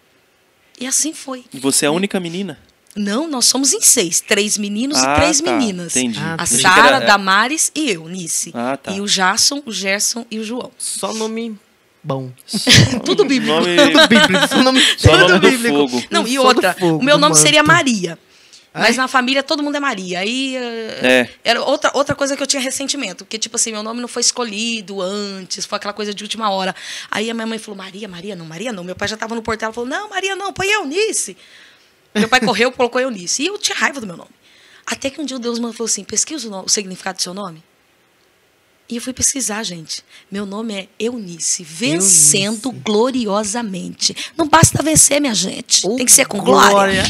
E assim foi. E você é a única menina? Não, nós somos em 6. 3 meninos e 3 meninas. Entendi. Ah, A achei que Sara, era- Damares e eu, Nice. Ah, tá. E o Jason, o Gerson e o João. Só nome bom. Tudo bíblico. Nome, Bíblico, só nome, só tudo nome do bíblico. fogo. Não, e Só do outra, fogo, o meu do nome seria manto. Maria. Mas Ai. na família todo mundo é Maria. Aí era outra coisa que eu tinha ressentimento. Porque, tipo assim, meu nome não foi escolhido antes, foi aquela coisa de última hora. Aí a minha mãe falou, Maria não. Meu pai já estava no portão, falou, não, Maria não, põe Eunice. Meu pai correu, colocou Eunice. E eu tinha raiva do meu nome. Até que um dia Deus me falou assim, pesquisa o significado do seu nome. E eu fui pesquisar, gente. Meu nome é Eunice, vencendo gloriosamente. Não basta vencer, minha gente. Tem que ser com glória.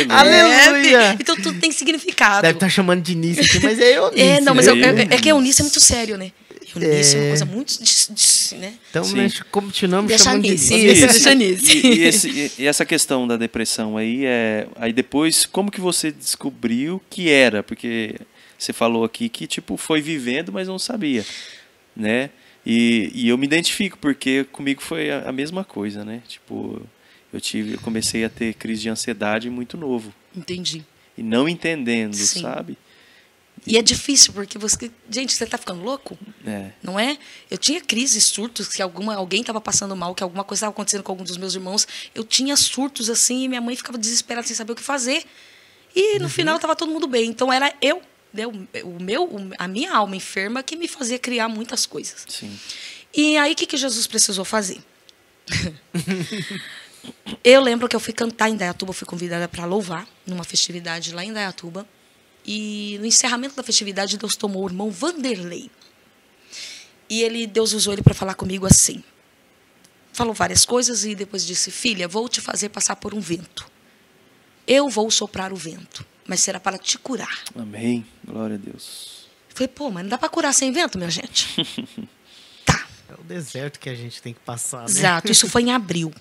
Aleluia. Então tudo tem significado. Deve estar chamando de Nice aqui, mas é Eunice. Não, mas né? é que Eunice é muito sério, né? Eunice é uma coisa muito, né? Então, Sim. nós continuamos Deixa chamando de Nice. Nice. Isso, deixa Nice. E essa questão da depressão aí, aí depois, como que você descobriu que era? Porque você falou aqui que, tipo, foi vivendo, mas não sabia, né? E eu me identifico, porque comigo foi a mesma coisa, né? Tipo, eu comecei a ter crise de ansiedade muito novo. Entendi. E não entendendo, Sim. sabe? E é difícil, porque você... Gente, você tá ficando louco? É. Não é? Eu tinha crises, surtos, que alguém estava passando mal, que alguma coisa estava acontecendo com algum dos meus irmãos. Eu tinha surtos, assim, e minha mãe ficava desesperada sem saber o que fazer. E, no final, estava todo mundo bem. Então, era eu, né, a minha alma enferma, que me fazia criar muitas coisas. Sim. E aí, o que Jesus precisou fazer? Eu lembro que eu fui cantar em Indaiatuba, fui convidada para louvar, numa festividade lá em Indaiatuba. E no encerramento da festividade, Deus tomou o irmão Vanderlei. E Deus usou ele para falar comigo assim. Falou várias coisas e depois disse, filha, vou te fazer passar por um vento. Eu vou soprar o vento, mas será para te curar. Amém. Glória a Deus. Eu falei, pô, mas não dá para curar sem vento, minha gente? Tá. É o deserto que a gente tem que passar, né? Exato, isso foi em abril.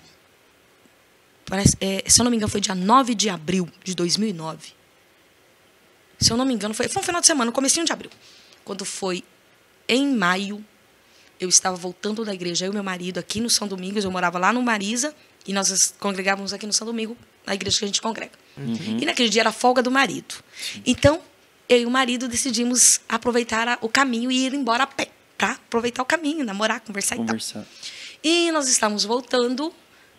Se eu não me engano, foi dia 9 de abril de 2009. Se eu não me engano, foi um final de semana, no comecinho de abril. Quando foi em maio, eu estava voltando da igreja, eu e meu marido, aqui no São Domingos, eu morava lá no Marisa, e nós congregávamos aqui no São Domingo, na igreja que a gente congrega. E naquele dia era a folga do marido. Então, eu e o marido decidimos aproveitar o caminho e ir embora a pé, para aproveitar o caminho, namorar, conversar e tal. E nós estávamos voltando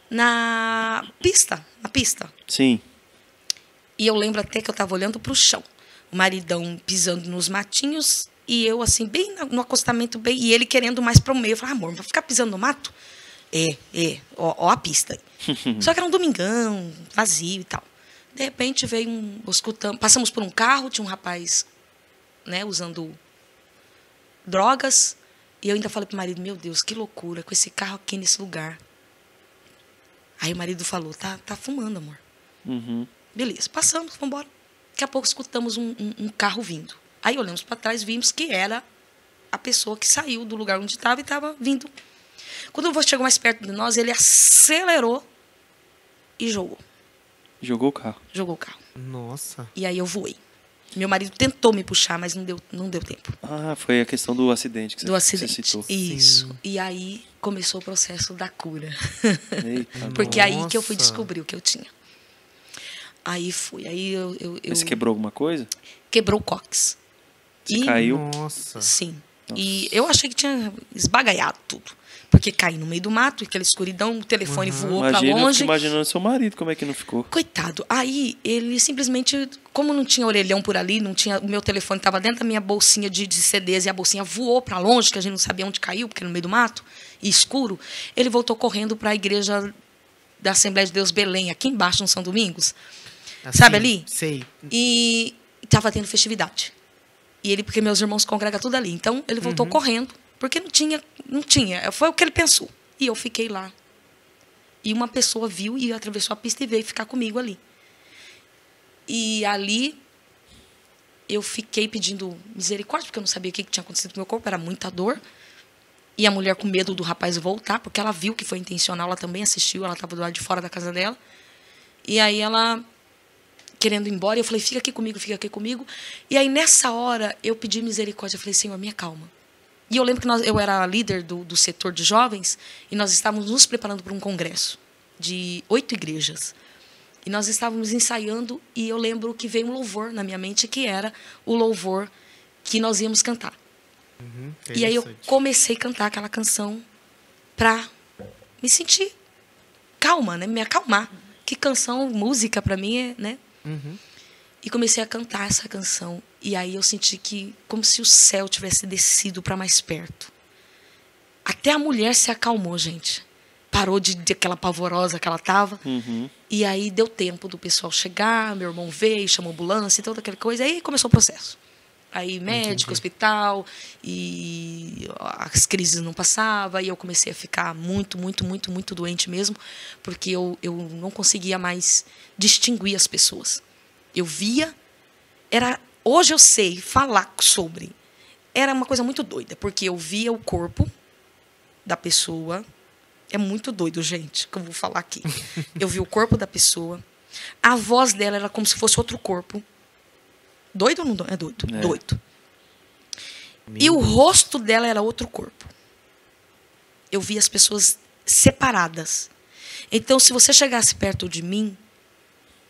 na pista. Sim. E eu lembro até que eu estava olhando para o chão. O maridão pisando nos matinhos e eu, assim, bem no acostamento, e ele querendo mais para o meio. Eu falei, amor, vai ficar pisando no mato? Ó a pista. Só que era um domingão, vazio e tal. De repente veio passamos por um carro, tinha um rapaz, né, usando drogas. E eu ainda falei pro marido, meu Deus, que loucura, com esse carro aqui nesse lugar. Aí o marido falou, tá fumando, amor. Beleza, passamos, vamos embora. Daqui a pouco escutamos um carro vindo. Aí olhamos para trás, vimos que era a pessoa que saiu do lugar onde estava e estava vindo. Quando o chegou mais perto de nós, ele acelerou e jogou. Jogou o carro. Jogou o carro. Nossa. E aí eu voei. Meu marido tentou me puxar, mas não deu tempo. Ah, foi a questão do acidente que você citou. Isso. Sim. E aí começou o processo da cura. Eita. Porque aí que eu fui Nossa. descobrir o que eu tinha. Aí fui. Aí Mas você quebrou alguma coisa? quebrou o cóccix. Você caiu? Nossa. Sim. Nossa. E eu achei que tinha esbagaiado tudo. Porque caí no meio do mato, aquela escuridão, o telefone voou para Imagina, eu longe. fico imaginando seu marido, como é que não ficou? Coitado. Aí, ele simplesmente, como não tinha orelhão por ali, o meu telefone estava dentro da minha bolsinha de CDs e a bolsinha voou para longe, que a gente não sabia onde caiu, porque era no meio do mato, e escuro, ele voltou correndo para a igreja da Assembleia de Deus Belém, aqui embaixo, no São Domingos. Assim, Sabe ali? Sei. E estava tendo festividade. Porque meus irmãos congregam tudo ali. Então, ele voltou correndo, porque não tinha. Foi o que ele pensou. E eu fiquei lá. E uma pessoa viu e atravessou a pista e veio ficar comigo ali. E ali, eu fiquei pedindo misericórdia, porque eu não sabia o que tinha acontecido com o meu corpo, era muita dor. E a mulher com medo do rapaz voltar, porque ela viu que foi intencional, ela também assistiu, ela estava do lado de fora da casa dela. E aí ela, querendo ir embora, eu falei, fica aqui comigo. E aí, nessa hora, eu pedi misericórdia, eu falei, Senhor, me acalma. E eu lembro que eu era líder do setor de jovens, e nós estávamos nos preparando para um congresso. de 8 igrejas. E nós estávamos ensaiando e eu lembro que veio um louvor na minha mente, que era o louvor que nós íamos cantar. E aí eu comecei a cantar aquela canção para me sentir calma, né? Me acalmar. Que canção, música para mim é, né? E comecei a cantar essa canção. E aí eu senti que como se o céu tivesse descido para mais perto. Até a mulher se acalmou, gente. Parou de aquela pavorosa que ela estava. E aí deu tempo do pessoal chegar, meu irmão veio, chamou ambulância e toda aquela coisa. Aí começou o processo. Aí médico, hospital, e as crises não passavam. E eu comecei a ficar muito doente mesmo, porque eu não conseguia mais distinguir as pessoas. Eu via, hoje eu sei falar sobre. Era uma coisa muito doida, porque eu via o corpo da pessoa. É muito doido, gente, que eu vou falar aqui. Eu vi o corpo da pessoa. A voz dela era como se fosse outro corpo. Doido ou não doido? É doido. É. Doido. E o rosto dela era outro corpo. Eu via as pessoas separadas. Então, se você chegasse perto de mim,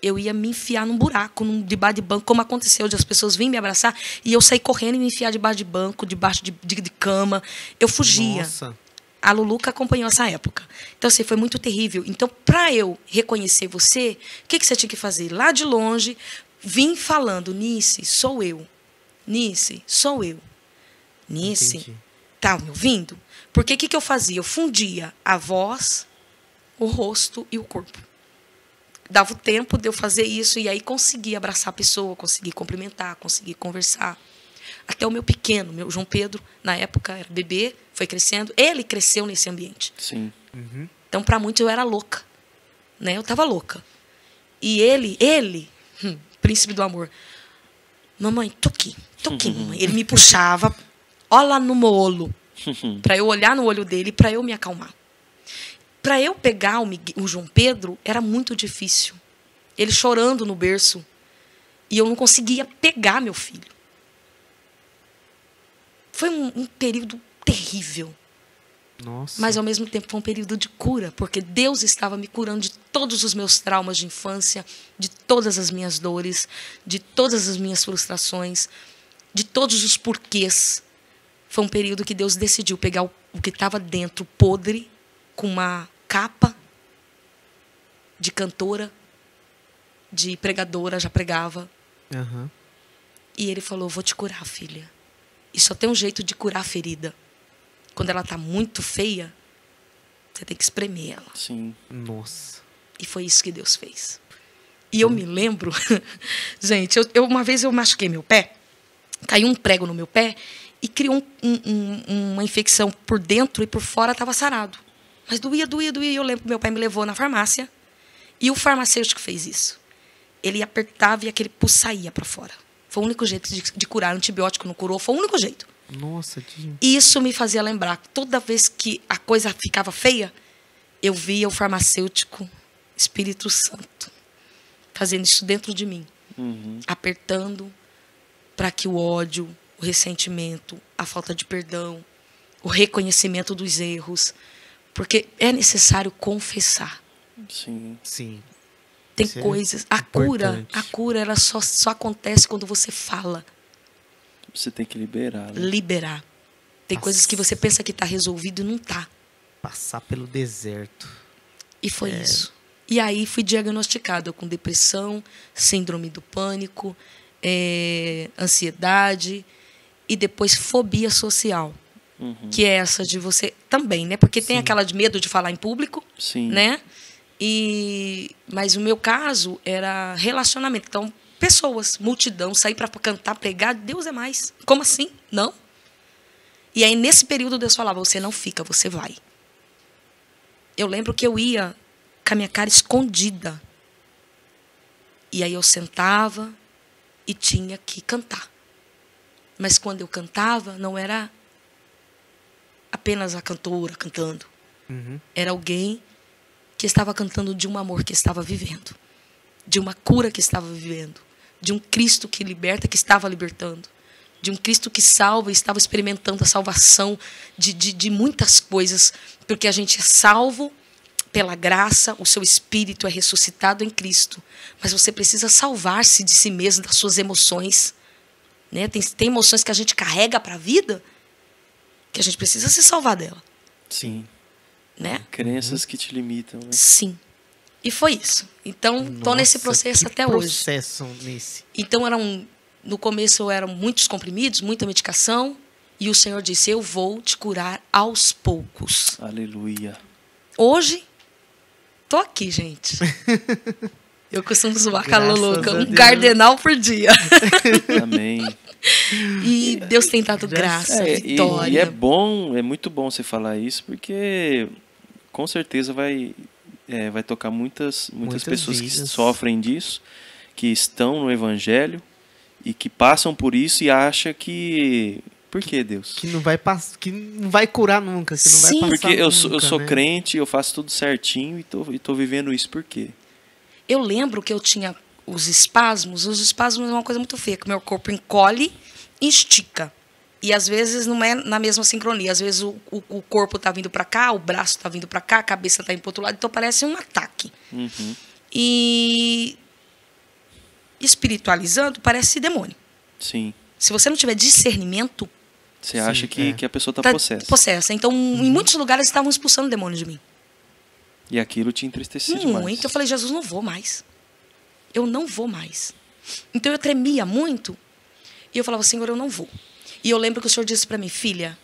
eu ia me enfiar num buraco, debaixo de banco, como aconteceu, de as pessoas vinham me abraçar e eu saí correndo e me enfiar debaixo de banco, debaixo de cama. Eu fugia. Nossa. A Luluca acompanhou essa época. Então, assim, foi muito terrível. Então, para eu reconhecer você, o que você tinha que fazer? Lá de longe, vim falando, Nice, sou eu. Nice, sou eu. Nice, Entendi. tá me ouvindo? Porque o que eu fazia? Eu fundia a voz, o rosto e o corpo. Dava o tempo de eu fazer isso e aí conseguia abraçar a pessoa, conseguia cumprimentar, conseguia conversar. Até o meu pequeno, meu João Pedro, na época era bebê, foi crescendo. Ele cresceu nesse ambiente. Sim. Então, para muitos, eu era louca. Né? Eu estava louca. E ele, príncipe do amor, mamãe, tô aqui, mamãe. Ele me puxava, ó lá no meu olho, para eu olhar no olho dele, para eu me acalmar. Para eu pegar o João Pedro, era muito difícil. Ele chorando no berço. E eu não conseguia pegar meu filho. Foi um período terrível. Nossa. Mas, ao mesmo tempo, foi um período de cura, porque Deus estava me curando de todos os meus traumas de infância, de todas as minhas dores, de todas as minhas frustrações, de todos os porquês. Foi um período que Deus decidiu pegar o que estava dentro, podre, com uma capa de cantora, de pregadora, já pregava. E Ele falou, vou te curar, filha. E só tem um jeito de curar a ferida. Quando ela está muito feia, você tem que espremer ela. Sim. Nossa. E foi isso que Deus fez. E eu me lembro, gente, uma vez eu machuquei meu pé, caiu um prego no meu pé e criou uma infecção por dentro e por fora estava sarado. Mas doía. E eu lembro que meu pai me levou na farmácia e o farmacêutico fez isso. Ele apertava e aquele pus saía para fora. Foi o único jeito de curar. O antibiótico não curou, foi o único jeito. Nossa, E isso me fazia lembrar que toda vez que a coisa ficava feia, eu via o farmacêutico, Espírito Santo, fazendo isso dentro de mim. Apertando para que o ódio, o ressentimento, a falta de perdão, o reconhecimento dos erros, porque é necessário confessar. Sim. Sim. Tem Isso é coisas. importante. A cura ela só acontece quando você fala. Você tem que liberar. Né? Liberar. Tem Nossa. coisas que você pensa que está resolvido e não está. Passar pelo deserto. E foi isso. E aí fui diagnosticada com depressão, síndrome do pânico, ansiedade e depois fobia social. Que é essa de você também, né? Porque tem aquela de medo de falar em público, Sim. né? Mas o meu caso era relacionamento. Então, pessoas, multidão, sair para cantar, pregar, Deus é mais. Como assim? Não. E aí, nesse período, Deus falava, você não fica, você vai. Eu lembro que eu ia com a minha cara escondida. E aí eu sentava e tinha que cantar. Mas quando eu cantava, não era apenas a cantora cantando. Era alguém que estava cantando de um amor que estava vivendo, de uma cura que estava vivendo, de um Cristo que liberta, que estava libertando, de um Cristo que salva e estava experimentando a salvação de muitas coisas, porque a gente é salvo pela graça, o seu espírito é ressuscitado em Cristo. Mas você precisa salvar-se de si mesmo, das suas emoções. Né? Tem emoções que a gente carrega para a vida, que a gente precisa se salvar dela. Sim. Né? Crenças que te limitam, né? Sim. E foi isso. Então, estou nesse processo até hoje. Então, no começo eram muitos comprimidos, muita medicação. E o Senhor disse, eu vou te curar aos poucos. Aleluia. Hoje, tô aqui, gente. Eu costumo zoar com a louca, um cardenal por dia. Amém. E Deus tem dado graça, vitória. E é bom, é muito bom você falar isso, porque com certeza vai tocar muitas pessoas vidas. Que sofrem disso, que estão no Evangelho e que passam por isso e acham que... Por que, Deus? Que não vai curar nunca, que não vai passar porque eu nunca, sou né? crente, eu faço tudo certinho e tô vivendo isso por quê? Eu lembro que eu tinha os espasmos é uma coisa muito feia, que o meu corpo encolhe e estica. E às vezes não é na mesma sincronia. Às vezes o corpo está vindo para cá, o braço está vindo para cá, a cabeça está indo para o outro lado. Então parece um ataque. Uhum. E espiritualizando, parece demônio. Sim. Se você não tiver discernimento... Você acha que a pessoa está possessa. Então, em muitos lugares, estavam expulsando demônio de mim. E aquilo te entristecia muito. demais. Eu falei, Jesus, não vou mais. Eu não vou mais. Então, eu tremia muito. E eu falava, Senhor, eu não vou. E eu lembro que o Senhor disse para mim, filha,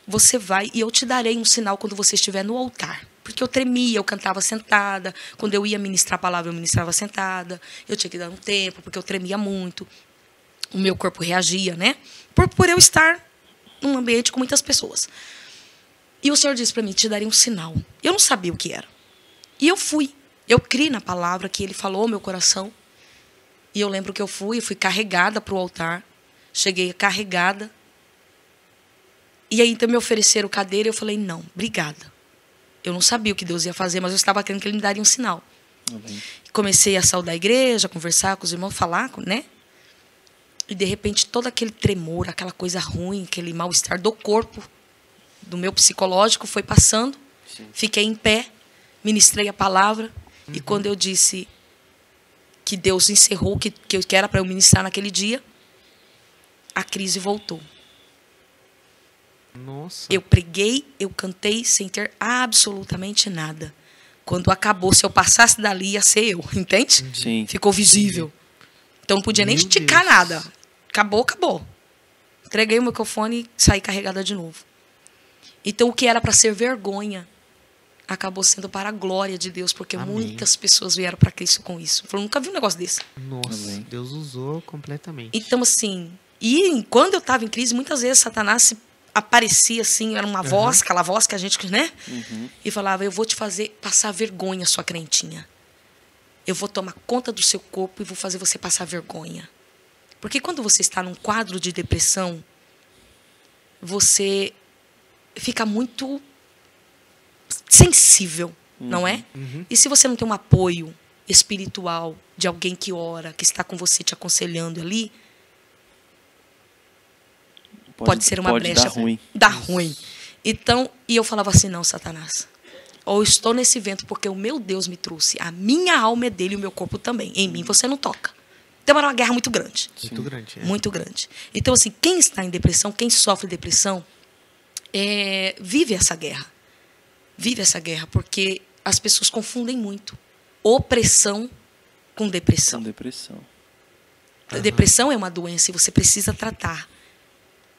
você vai e eu te darei um sinal quando você estiver no altar. Porque eu tremia, eu cantava sentada. Quando eu ia ministrar a palavra, eu ministrava sentada. Eu tinha que dar um tempo, porque eu tremia muito. O meu corpo reagia, né? Por eu estar num ambiente com muitas pessoas. E o Senhor disse para mim, te darei um sinal. Eu não sabia o que era. E eu fui. Eu criei na palavra que Ele falou ao meu coração. E eu lembro que eu fui carregada para o altar. Cheguei carregada. E aí então me ofereceram cadeira e eu falei, não, obrigada. Eu não sabia o que Deus ia fazer, mas eu estava querendo que Ele me daria um sinal. Amém. Comecei a sair da igreja, conversar com os irmãos, falar, né? E, de repente, todo aquele tremor, aquela coisa ruim, aquele mal-estar do corpo, do meu psicológico, foi passando. Sim. Fiquei em pé, ministrei a palavra. Uhum. E quando eu disse que Deus encerrou, que era para eu ministrar naquele dia, a crise voltou. Nossa. Eu preguei, eu cantei sem ter absolutamente nada. Quando acabou, se eu passasse dali, ia ser eu, entende? Sim. Ficou visível. Então, não podia nem esticar nada. Acabou. Entreguei o microfone e saí carregada de novo. Então, o que era para ser vergonha, acabou sendo para a glória de Deus, porque Amém. Muitas pessoas vieram para Cristo com isso. Eu nunca vi um negócio desse. Nossa, Amém. Deus usou completamente. Então, assim, e quando eu estava em crise, muitas vezes Satanás aparecia assim, era uma voz, aquela voz que a gente, né? Uhum. E falava, eu vou te fazer passar vergonha, sua crentinha. Eu vou tomar conta do seu corpo e vou fazer você passar vergonha. Porque quando você está num quadro de depressão, você fica muito sensível, não é? Uhum. E se você não tem um apoio espiritual de alguém que ora, que está com você te aconselhando ali, pode ser uma brecha. Dar ruim. Dá ruim. Então, e eu falava assim, não, Satanás, ou estou nesse vento porque o meu Deus me trouxe. A minha alma é dele e o meu corpo também. Em mim você não toca. Então era uma guerra muito grande. Muito grande. Muito grande. Então, assim, quem está em depressão, quem sofre depressão, vive essa guerra. Vive essa guerra, porque as pessoas confundem muito opressão com depressão. Com depressão. Depressão é uma doença e você precisa tratar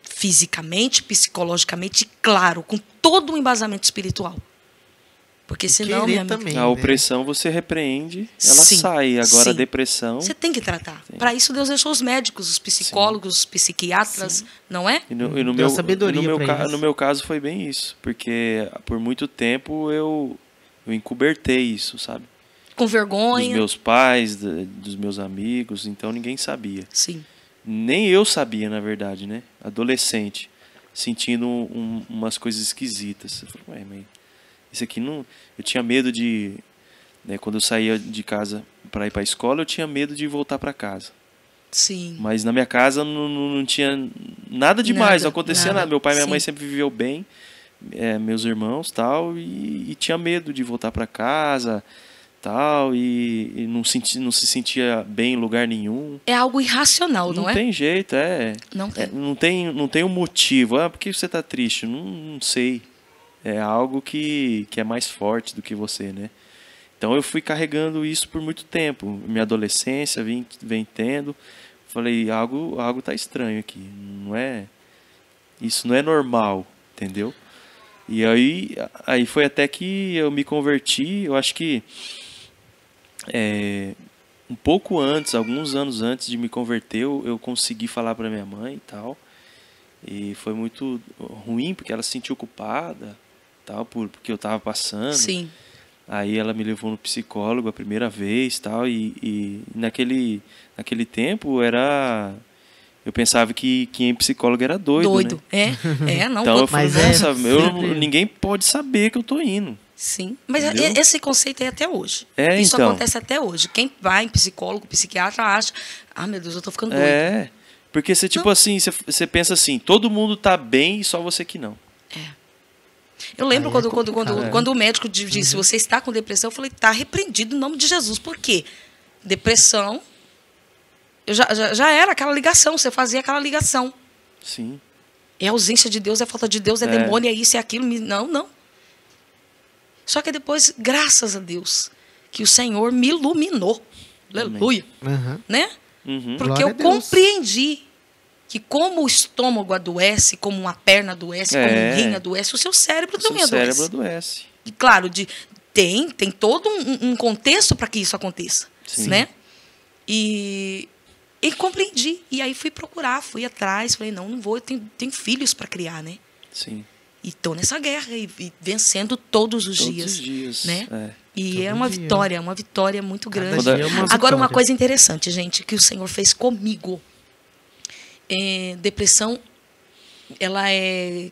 fisicamente, psicologicamente, e, claro, com todo o embasamento espiritual. Porque senão, minha amiga, também, a opressão você repreende, ela Sim, sai. Agora sim. a depressão... Você tem que tratar. Para isso Deus deixou os médicos, os psicólogos, os psiquiatras, não é? E no Deu meu, sabedoria pra eles. no meu caso foi bem isso. Porque por muito tempo eu encobertei isso, sabe? Com Dos vergonha. meus pais, dos meus amigos, então ninguém sabia. Sim. Nem eu sabia, na verdade, né? Adolescente, sentindo umas coisas esquisitas. Eu falei, ué, mãe, isso aqui não... Eu tinha medo de... Né, quando eu saía de casa para ir para a escola, eu tinha medo de voltar para casa. Sim. Mas na minha casa não tinha nada demais, não acontecia nada. Meu pai e minha Sim. mãe sempre viveu bem. meus irmãos, tal, e tinha medo de voltar para casa, tal, e não se sentia bem em lugar nenhum. É algo irracional, não é? Não tem jeito, não tem um motivo. Ah, por que você está triste? Não sei. É algo que é mais forte do que você, né? Então eu fui carregando isso por muito tempo. Minha adolescência vem tendo. Falei, algo tá estranho aqui. Isso não é normal, entendeu? E aí foi até que eu me converti. Eu acho que um pouco antes, alguns anos antes de me converter, eu consegui falar para minha mãe e tal. E foi muito ruim, porque ela se sentiu culpada, tal, porque eu estava passando. Sim. Aí ela me levou no psicólogo a primeira vez, tal, e naquele tempo eu pensava que quem é psicólogo era doido, né? Não. Então eu falei, Mas nossa, ninguém pode saber que eu tô indo. Sim, mas Entendeu? esse conceito é até hoje. Isso então. acontece até hoje. Quem vai em psicólogo, psiquiatra, acha, meu Deus, eu tô ficando doido. Porque você, tipo assim, você pensa assim, todo mundo tá bem e só você que não. Eu lembro quando o médico disse, você está com depressão, eu falei, tá repreendido em nome de Jesus. Por quê? Depressão, já era aquela ligação, você fazia aquela ligação. Sim. É ausência de Deus, é falta de Deus, é demônio, é isso, é aquilo. Não. Só que depois, graças a Deus, que o Senhor me iluminou. Aleluia. Né? Porque eu compreendi que como o estômago adoece, como uma perna adoece, como um rim adoece, o seu cérebro também adoece. O seu cérebro adoece. E, claro, tem todo um contexto para que isso aconteça. Sim. Né? E compreendi. E aí fui procurar, fui atrás, falei, não vou, eu tenho filhos para criar, né? Sim. E estou nessa guerra e vencendo todos os dias. Todos os dias. Né? E é uma vitória muito grande. Agora, Agora, uma coisa interessante, gente, que o Senhor fez comigo. Depressão, ela é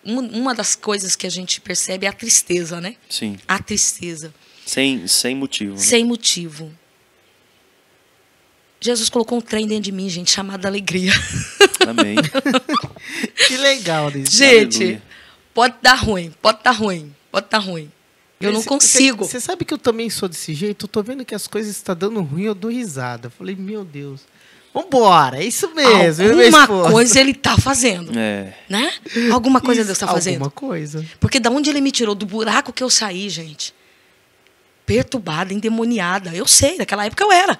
uma das coisas que a gente percebe é a tristeza, né? Sim. A tristeza. Sem motivo. Né? Sem motivo. Jesus colocou um trem dentro de mim, gente, chamado alegria. Amém. Que legal isso. Gente, Aleluia. pode dar ruim. Eu não consigo. Você sabe que eu também sou desse jeito? Eu tô vendo que as coisas estão dando ruim, eu dou risada. Eu falei, meu Deus. Vambora, é isso mesmo. Alguma coisa ele tá fazendo. É. Né? Alguma coisa Deus tá fazendo. Alguma coisa. Porque da onde ele me tirou, do buraco que eu saí, gente, perturbada, endemoniada. Eu sei, naquela época eu era.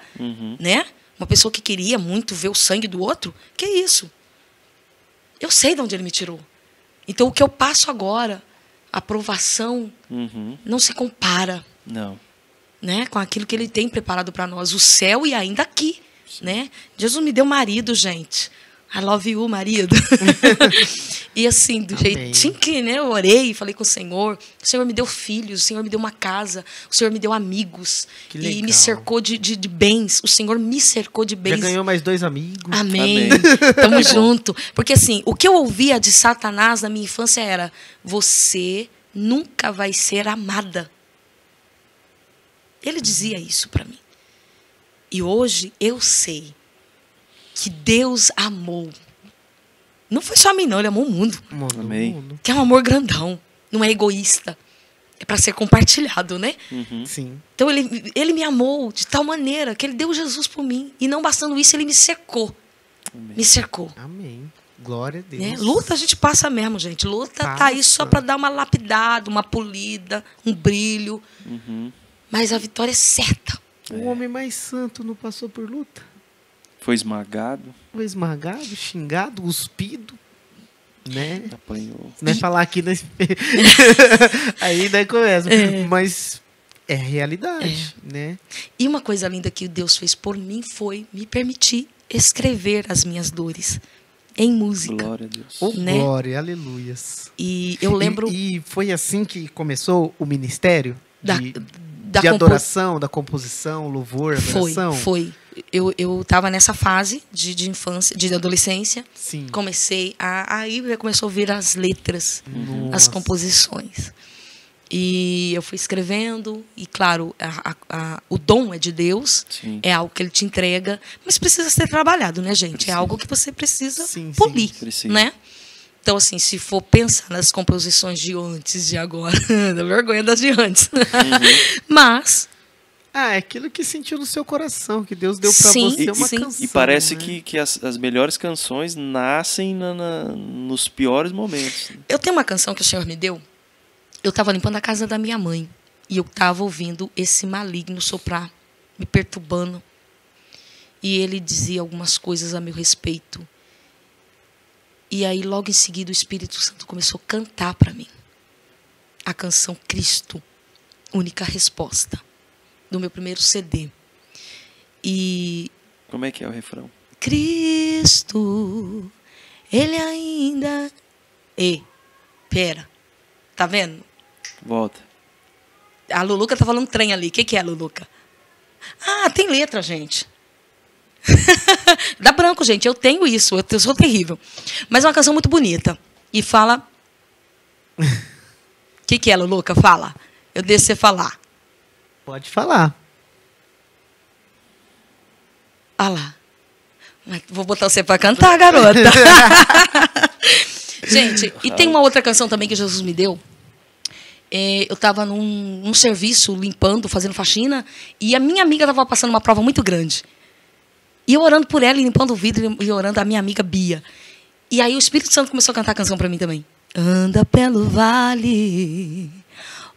Né? Uma pessoa que queria muito ver o sangue do outro. Que isso? Eu sei de onde ele me tirou. Então, o que eu passo agora, a aprovação, não se compara. Não. Né? Com aquilo que ele tem preparado para nós. O céu e ainda aqui. Né? Jesus me deu marido, gente. I love you, marido. E assim, do jeitinho que, né, eu orei, falei com o Senhor me deu filhos, o Senhor me deu uma casa, o Senhor me deu amigos. E me cercou de bens. O Senhor me cercou de bens. Já ganhou mais 2 amigos. Amém. Tamo junto. Porque assim, o que eu ouvia de Satanás na minha infância era: você nunca vai ser amada. Ele dizia isso para mim. E hoje eu sei que Deus amou. Não foi só a mim, não. Ele amou o mundo. Amém. Que é um amor grandão. Não é egoísta. É para ser compartilhado, né? Sim. Então ele me amou de tal maneira que ele deu Jesus por mim. E não bastando isso, ele me cercou. Me cercou. Amém. Glória a Deus. Né? Luta a gente passa mesmo, gente. Luta tá aí só para dar uma lapidada, uma polida, um brilho. Mas a vitória é certa. O homem mais santo não passou por luta? Foi esmagado. Foi esmagado, xingado, cuspido, né? Apanhou. Não é falar aqui nesse... Aí daí começa. Mas é realidade, né? E uma coisa linda que Deus fez por mim foi me permitir escrever as minhas dores em música. Glória a Deus. Oh, né? glória, aleluias. E eu lembro... E foi assim que começou o ministério? Da de adoração, da composição, louvor, adoração? Foi. Eu estava nessa fase de infância, de adolescência. Sim. Comecei aí começou a vir as letras, as composições. E eu fui escrevendo, e claro, o dom é de Deus, Sim. é algo que ele te entrega, mas precisa ser trabalhado, né, gente? É algo que você precisa Sim, polir, precisa. né? Então, assim, se for pensar nas composições de antes e agora, dá vergonha das de antes. Mas... É aquilo que sentiu no seu coração, que Deus deu pra Sim, você uma sim. canção. E parece né? que as melhores canções nascem nos piores momentos. Eu tenho uma canção que o Senhor me deu. Eu estava limpando a casa da minha mãe. E eu estava ouvindo esse maligno soprar, me perturbando. E ele dizia algumas coisas a meu respeito. E aí, logo em seguida, o Espírito Santo começou a cantar para mim. A canção Cristo, Única Resposta, do meu primeiro CD. E... Como é que é o refrão? Cristo, Ele ainda... Pera, tá vendo? Volta. A Luluca tá falando trem ali. O que é, Luluca? Ah, tem letra, gente. Dá branco, gente. Eu tenho isso. Eu sou terrível. Mas é uma canção muito bonita. E fala... O que é, Luluca? Fala. Eu deixo você falar. Pode falar. Ah lá. Vou botar você para cantar, garota. Gente, e tem uma outra canção também que Jesus me deu. Eu estava num serviço, limpando, fazendo faxina, e a minha amiga estava passando uma prova muito grande. E eu orando por ela, e limpando o vidro, e orando a minha amiga Bia. E aí o Espírito Santo começou a cantar a canção para mim também. Anda pelo vale,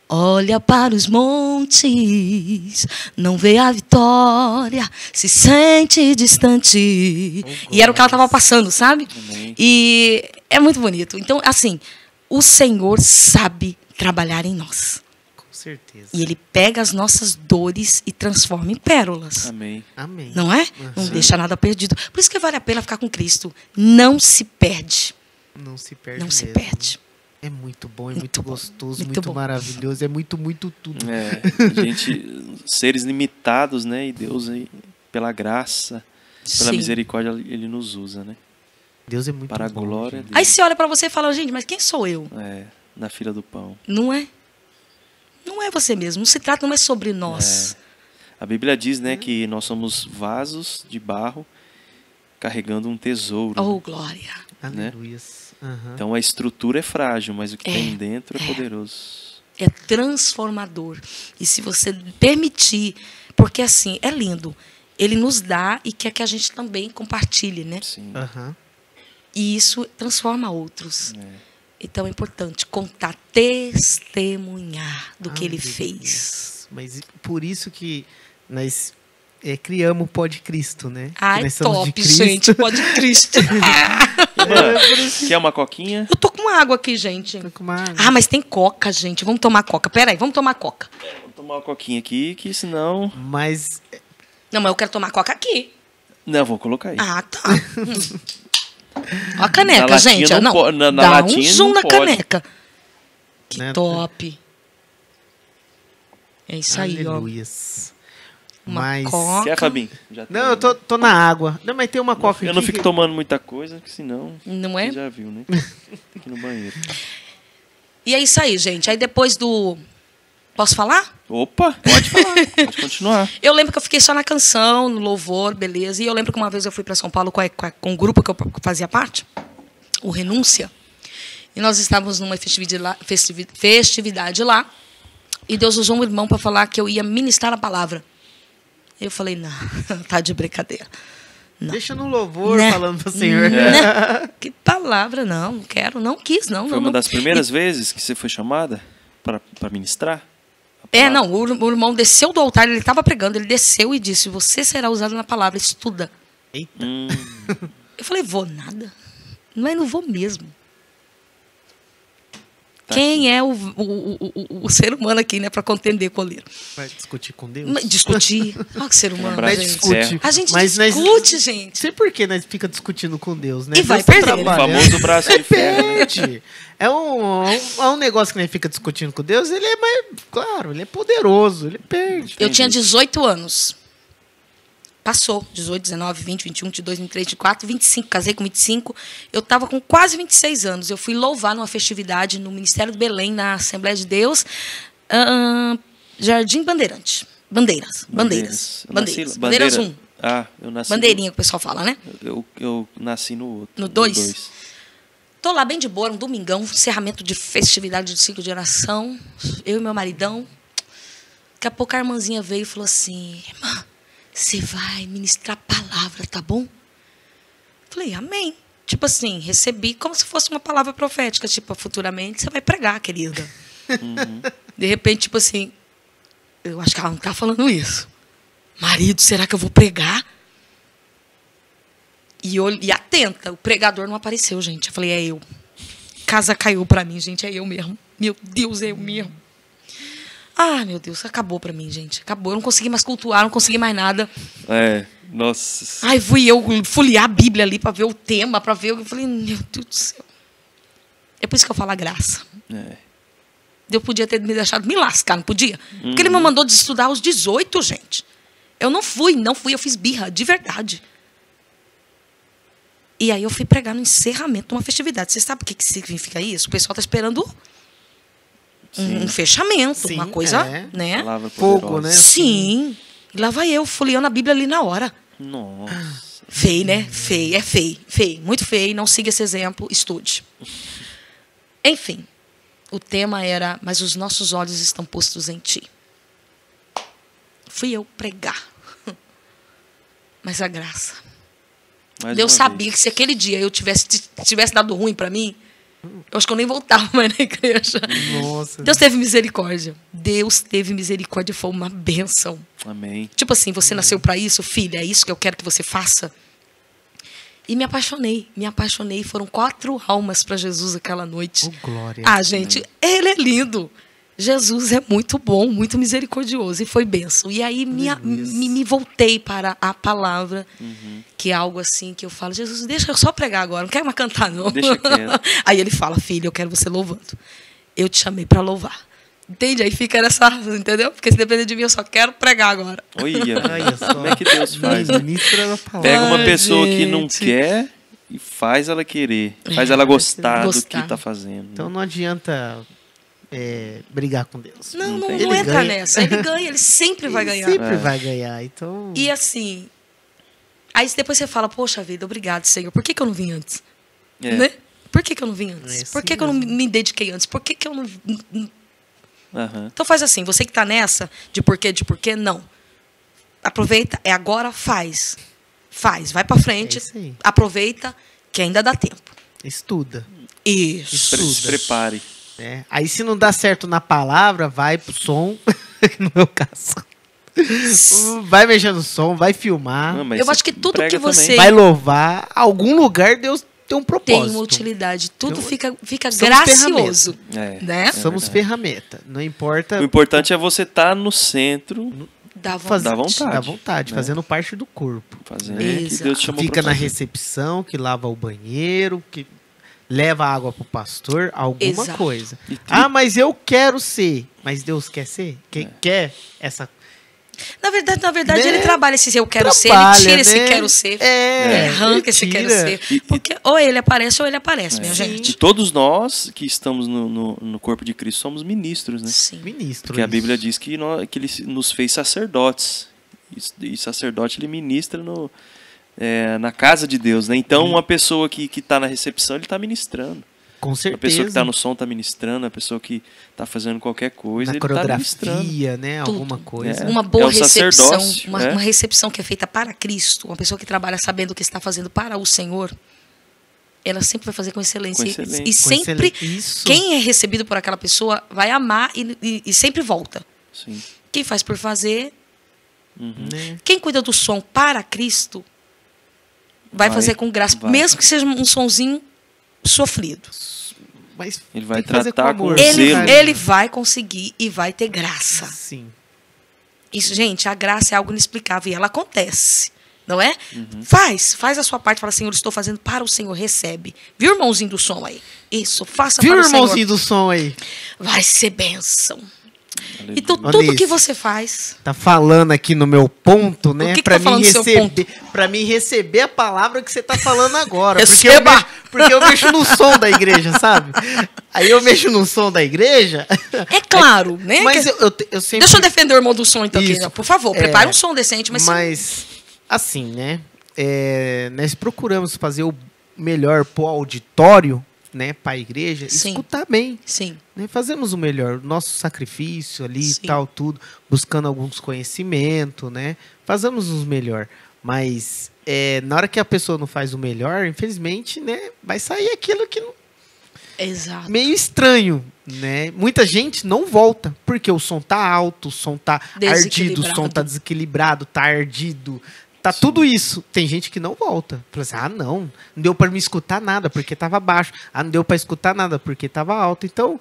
olha para os montes, não vê a vitória, se sente distante. E era o que ela estava passando, sabe? Amém. E é muito bonito. Então, assim, o Senhor sabe trabalhar em nós. Com certeza. E Ele pega as nossas dores e transforma em pérolas. Amém. Amém. Não é? Não deixa nada perdido. Por isso que vale a pena ficar com Cristo. Não se perde. Não se perde Não se mesmo. perde. É muito bom, é Muito muito bom, gostoso, muito muito bom. maravilhoso. É muito tudo. É, seres limitados, né? E Deus, aí, pela graça, pela Sim. misericórdia, Ele nos usa, né? Deus é muito Para a bom. glória gente. dele. Aí você olha para você e fala, gente, mas quem sou eu? Na fila do pão. Não é? Não é você mesmo. Não se trata, não é sobre nós. A Bíblia diz, né, que nós somos vasos de barro carregando um tesouro. Oh, né? glória. Aleluias. Aham. Então a estrutura é frágil, mas o que É, tem dentro é poderoso. É transformador. E se você permitir, porque assim, é lindo. Ele nos dá e quer que a gente também compartilhe, né? Sim. Aham. E isso transforma outros. É. Então é importante contar, testemunhar do que ele Aleluia. fez. Mas por isso que nós criamos o Pode Cristo, né? Que Ai, nós somos de top, Cristo. gente. Pode Cristo. Quer uma coquinha? Eu tô com água aqui, gente. Tô com uma água. Ah, mas tem coca, gente. Vamos tomar coca. Peraí, vamos tomar coca. Vou tomar uma coquinha aqui, que senão... Mas Não, mas eu quero tomar coca aqui. Não, vou colocar aí. Ah, tá. Ó a caneca, Na latinha gente. não pode- na dá latinha um zoom não na pode. caneca. Que Né? top. É isso aí, ó. aleluias. Uma Mas... coca. Quer, Fabinho? Já tem, Não, eu tô na água. Não, mas tem uma coca Eu não aqui fico que- tomando muita coisa, que senão... Não é? Você já viu, né? Aqui no banheiro. E é isso aí, gente. Aí depois do... Posso falar? Opa, pode falar. Pode continuar. Eu lembro que eu fiquei só na canção, no louvor, beleza. E eu lembro que uma vez eu fui para São Paulo com um grupo que eu fazia parte, o Renúncia. E nós estávamos numa festividade lá. E Deus usou um irmão para falar que eu ia ministrar a palavra. Eu falei, não, tá de brincadeira. Não. Deixa no louvor Né? falando pro Senhor. Né? Que palavra, não quero, não quis, não. Foi não, uma não. das primeiras vezes que você foi chamada para ministrar? Não, o irmão desceu do altar, ele estava pregando, ele desceu e disse, você será usado na palavra, estuda. Eita. Eu falei, vou nada. Mas não vou mesmo. Tá Quem é o ser humano aqui, né, para contender com o oleiro? Vai discutir com Deus? Mas discutir. Olha que ser humano, abraço Nós de gente. ferro. discute. A gente Mas nós- discute, gente. Não sei por que nós fica discutindo com Deus, né? E vai Deus tá perder. O trabalhando. famoso braço de ferro. né? Perde. É um negócio que nós fica discutindo com Deus, ele é mais... Claro, ele é poderoso, ele perde. Eu tinha 18 anos. Passou. 18, 19, 20, 21, 22, 23, 24, 25. Casei com 25. Eu estava com quase 26 anos. Eu fui louvar numa festividade no Ministério do Belém, na Assembleia de Deus. Jardim Bandeirante. Bandeiras. Bandeiras 1. Ah, eu nasci... Bandeirinha que o pessoal fala, né? Eu nasci no outro. No 2? Tô lá bem de boa, um domingão, encerramento de festividade de 5 de oração. Eu e meu maridão. Daqui a pouco a irmãzinha veio e falou assim: irmã, você vai ministrar a palavra, tá bom? Falei, amém. Tipo assim, recebi como se fosse uma palavra profética. Tipo, futuramente você vai pregar, querida. De repente, tipo assim, eu acho que ela não tá falando isso. Marido, será que eu vou pregar? E atenta, o pregador não apareceu, gente. Eu falei, é eu. Casa caiu pra mim, gente, é eu mesmo. Meu Deus, é eu mesmo. Ah, meu Deus, acabou pra mim, gente. Acabou, eu não consegui mais cultuar, não consegui mais nada. Nossa. Ai, fui eu folhear a Bíblia ali pra ver o tema, pra ver. Eu falei, meu Deus do céu. É por isso que eu falo a graça. Eu podia ter me deixado me lascar, não podia? Porque ele me mandou de estudar aos 18, gente. Eu não fui, eu fiz birra, de verdade. E aí eu fui pregar no encerramento de uma festividade. Você sabe o que significa isso? O pessoal está esperando um fechamento, Sim, uma coisa, né? Palavra Fogo, poderosa. né? Sim. E lá vai eu, folheando a Bíblia ali na hora. Nossa. Feio, né? Feio, é feio. Feio, muito feio. Não siga esse exemplo, estude. Enfim, o tema era, mas os nossos olhos estão postos em ti. Fui eu pregar. Mas a graça. Deus sabia que se aquele dia eu tivesse dado ruim para mim, eu acho que eu nem voltava mais na igreja. Nossa. Deus teve misericórdia. Deus teve misericórdia, foi uma bênção. Amém. Tipo assim, você nasceu para isso, filha, é isso que eu quero que você faça. E me apaixonei. Foram 4 almas para Jesus aquela noite. Oh, glória. Ah, gente, ele é lindo. Jesus é muito bom, muito misericordioso. E foi bênção. E aí me voltei para a palavra, que é algo assim que eu falo, Jesus, deixa eu só pregar agora, não quero mais cantar, não. Deixa quieto. Aí ele fala, filho, eu quero você louvando. Eu te chamei para louvar. Entende? Aí fica nessa, entendeu? Porque se depender de mim, eu só quero pregar agora. Olha só. Como é que Deus faz? Né? Ministra a palavra. Pega uma Ai, pessoa que não gente. quer e faz ela querer. Faz ela gostar do que Gostar. está fazendo. Então não adianta brigar com Deus. Não tem. Ele entra ganha. nessa. Ele ganha, ele sempre vai ganhar. Sempre vai ganhar. Então. E assim, aí depois você fala, poxa vida, obrigado, Senhor. Por que eu não vim antes? Né? Por que eu não vim antes? É assim Por que eu não me dediquei antes? Por que eu não... Aham. Então faz assim, você que está nessa, de porquê, não. Aproveita, é agora, faz. Vai para frente, isso aí. aproveita, que ainda dá tempo. Estuda. Isso. Se prepare. Né? Aí se não dá certo na palavra, vai pro som. No meu caso. Vai mexer no som, vai filmar. Não, mas Eu você acho que tudo prega que você- também. Vai louvar. Algum lugar Deus tem um propósito. Tem uma utilidade. Tudo Então, fica somos gracioso. Né? Somos verdade. ferramenta. Não importa. O importante é você estar no centro, Dá fazer, vontade. Dá vontade. Dá vontade, né? fazendo parte do corpo. fazendo o que Exato. Deus te chamou Fica pra na fazer. recepção, que lava o banheiro, que leva água pro pastor, alguma Exato. coisa. E- Ah, mas eu quero ser. Mas Deus quer ser? Quem quer essa... Na verdade, Né? ele trabalha esse eu quero ser, Trabalha, ele tira né? esse quero ser. É, Arranca esse quero tira. ser. Porque ou ele aparece, minha E gente. todos nós que estamos no corpo de Cristo somos ministros, né? Sim. Ministro. Porque a isso. Bíblia diz que ele nos fez sacerdotes. E sacerdote ele ministra na casa de Deus, né? Então uma pessoa que está na recepção, ele está ministrando. Com A certeza. pessoa que está no som está ministrando, a pessoa que está fazendo qualquer coisa, Na ele está ministrando. coreografia, né? Tudo. Alguma coisa. É. Uma boa o recepção, sacerdócio, uma né? recepção que é feita para Cristo, uma pessoa que trabalha sabendo o que está fazendo para o Senhor, ela sempre vai fazer com excelência. Com excelência. E Com sempre, excelência. Isso. quem é recebido por aquela pessoa vai amar e sempre volta. Sim. Quem faz por fazer, Né? quem cuida do som para Cristo, vai fazer com graça, vai. mesmo que seja um sonzinho sofrido. Mas Ele vai tem que fazer tratar amor, com zelo. carinho. Ele vai conseguir e vai ter graça. Sim. Isso, gente, a graça é algo inexplicável e ela acontece, não é? Faz a sua parte, fala, Senhor, estou fazendo para o Senhor, recebe. Viu, irmãozinho do som aí? Isso, faça Viu, para o irmãozinho Senhor. do som aí? Vai ser bênção. Aleluia. Então, Olha tudo que isso. você faz, Tá falando aqui no meu ponto, né? O que Pra tá falando mim no seu receber, para mim receber a palavra que você tá falando agora, Receba! porque eu mexo no som da igreja, sabe? Aí eu mexo no som da igreja. é claro, né? Mas que- eu sempre Deixa eu defender o irmão do som, então, aqui, Isso. né? Por favor, prepare um som decente, Mas, assim, né? Nós procuramos fazer o melhor pro auditório né, para a igreja, Sim. escutar bem. Sim. Né? Fazemos o melhor, nosso sacrifício ali Sim. e tal, tudo, buscando alguns conhecimentos, né? Fazemos o melhor. Mas na hora que a pessoa não faz o melhor, infelizmente, né, vai sair aquilo que Exato. meio estranho, né? Muita gente não volta, porque o som tá alto, o som tá ardido, o som tá desequilibrado, tá ardido. Tá tudo isso. Tem gente que não volta. Fala assim, não deu para me escutar nada porque tava baixo. Não deu para escutar nada porque tava alto. Então,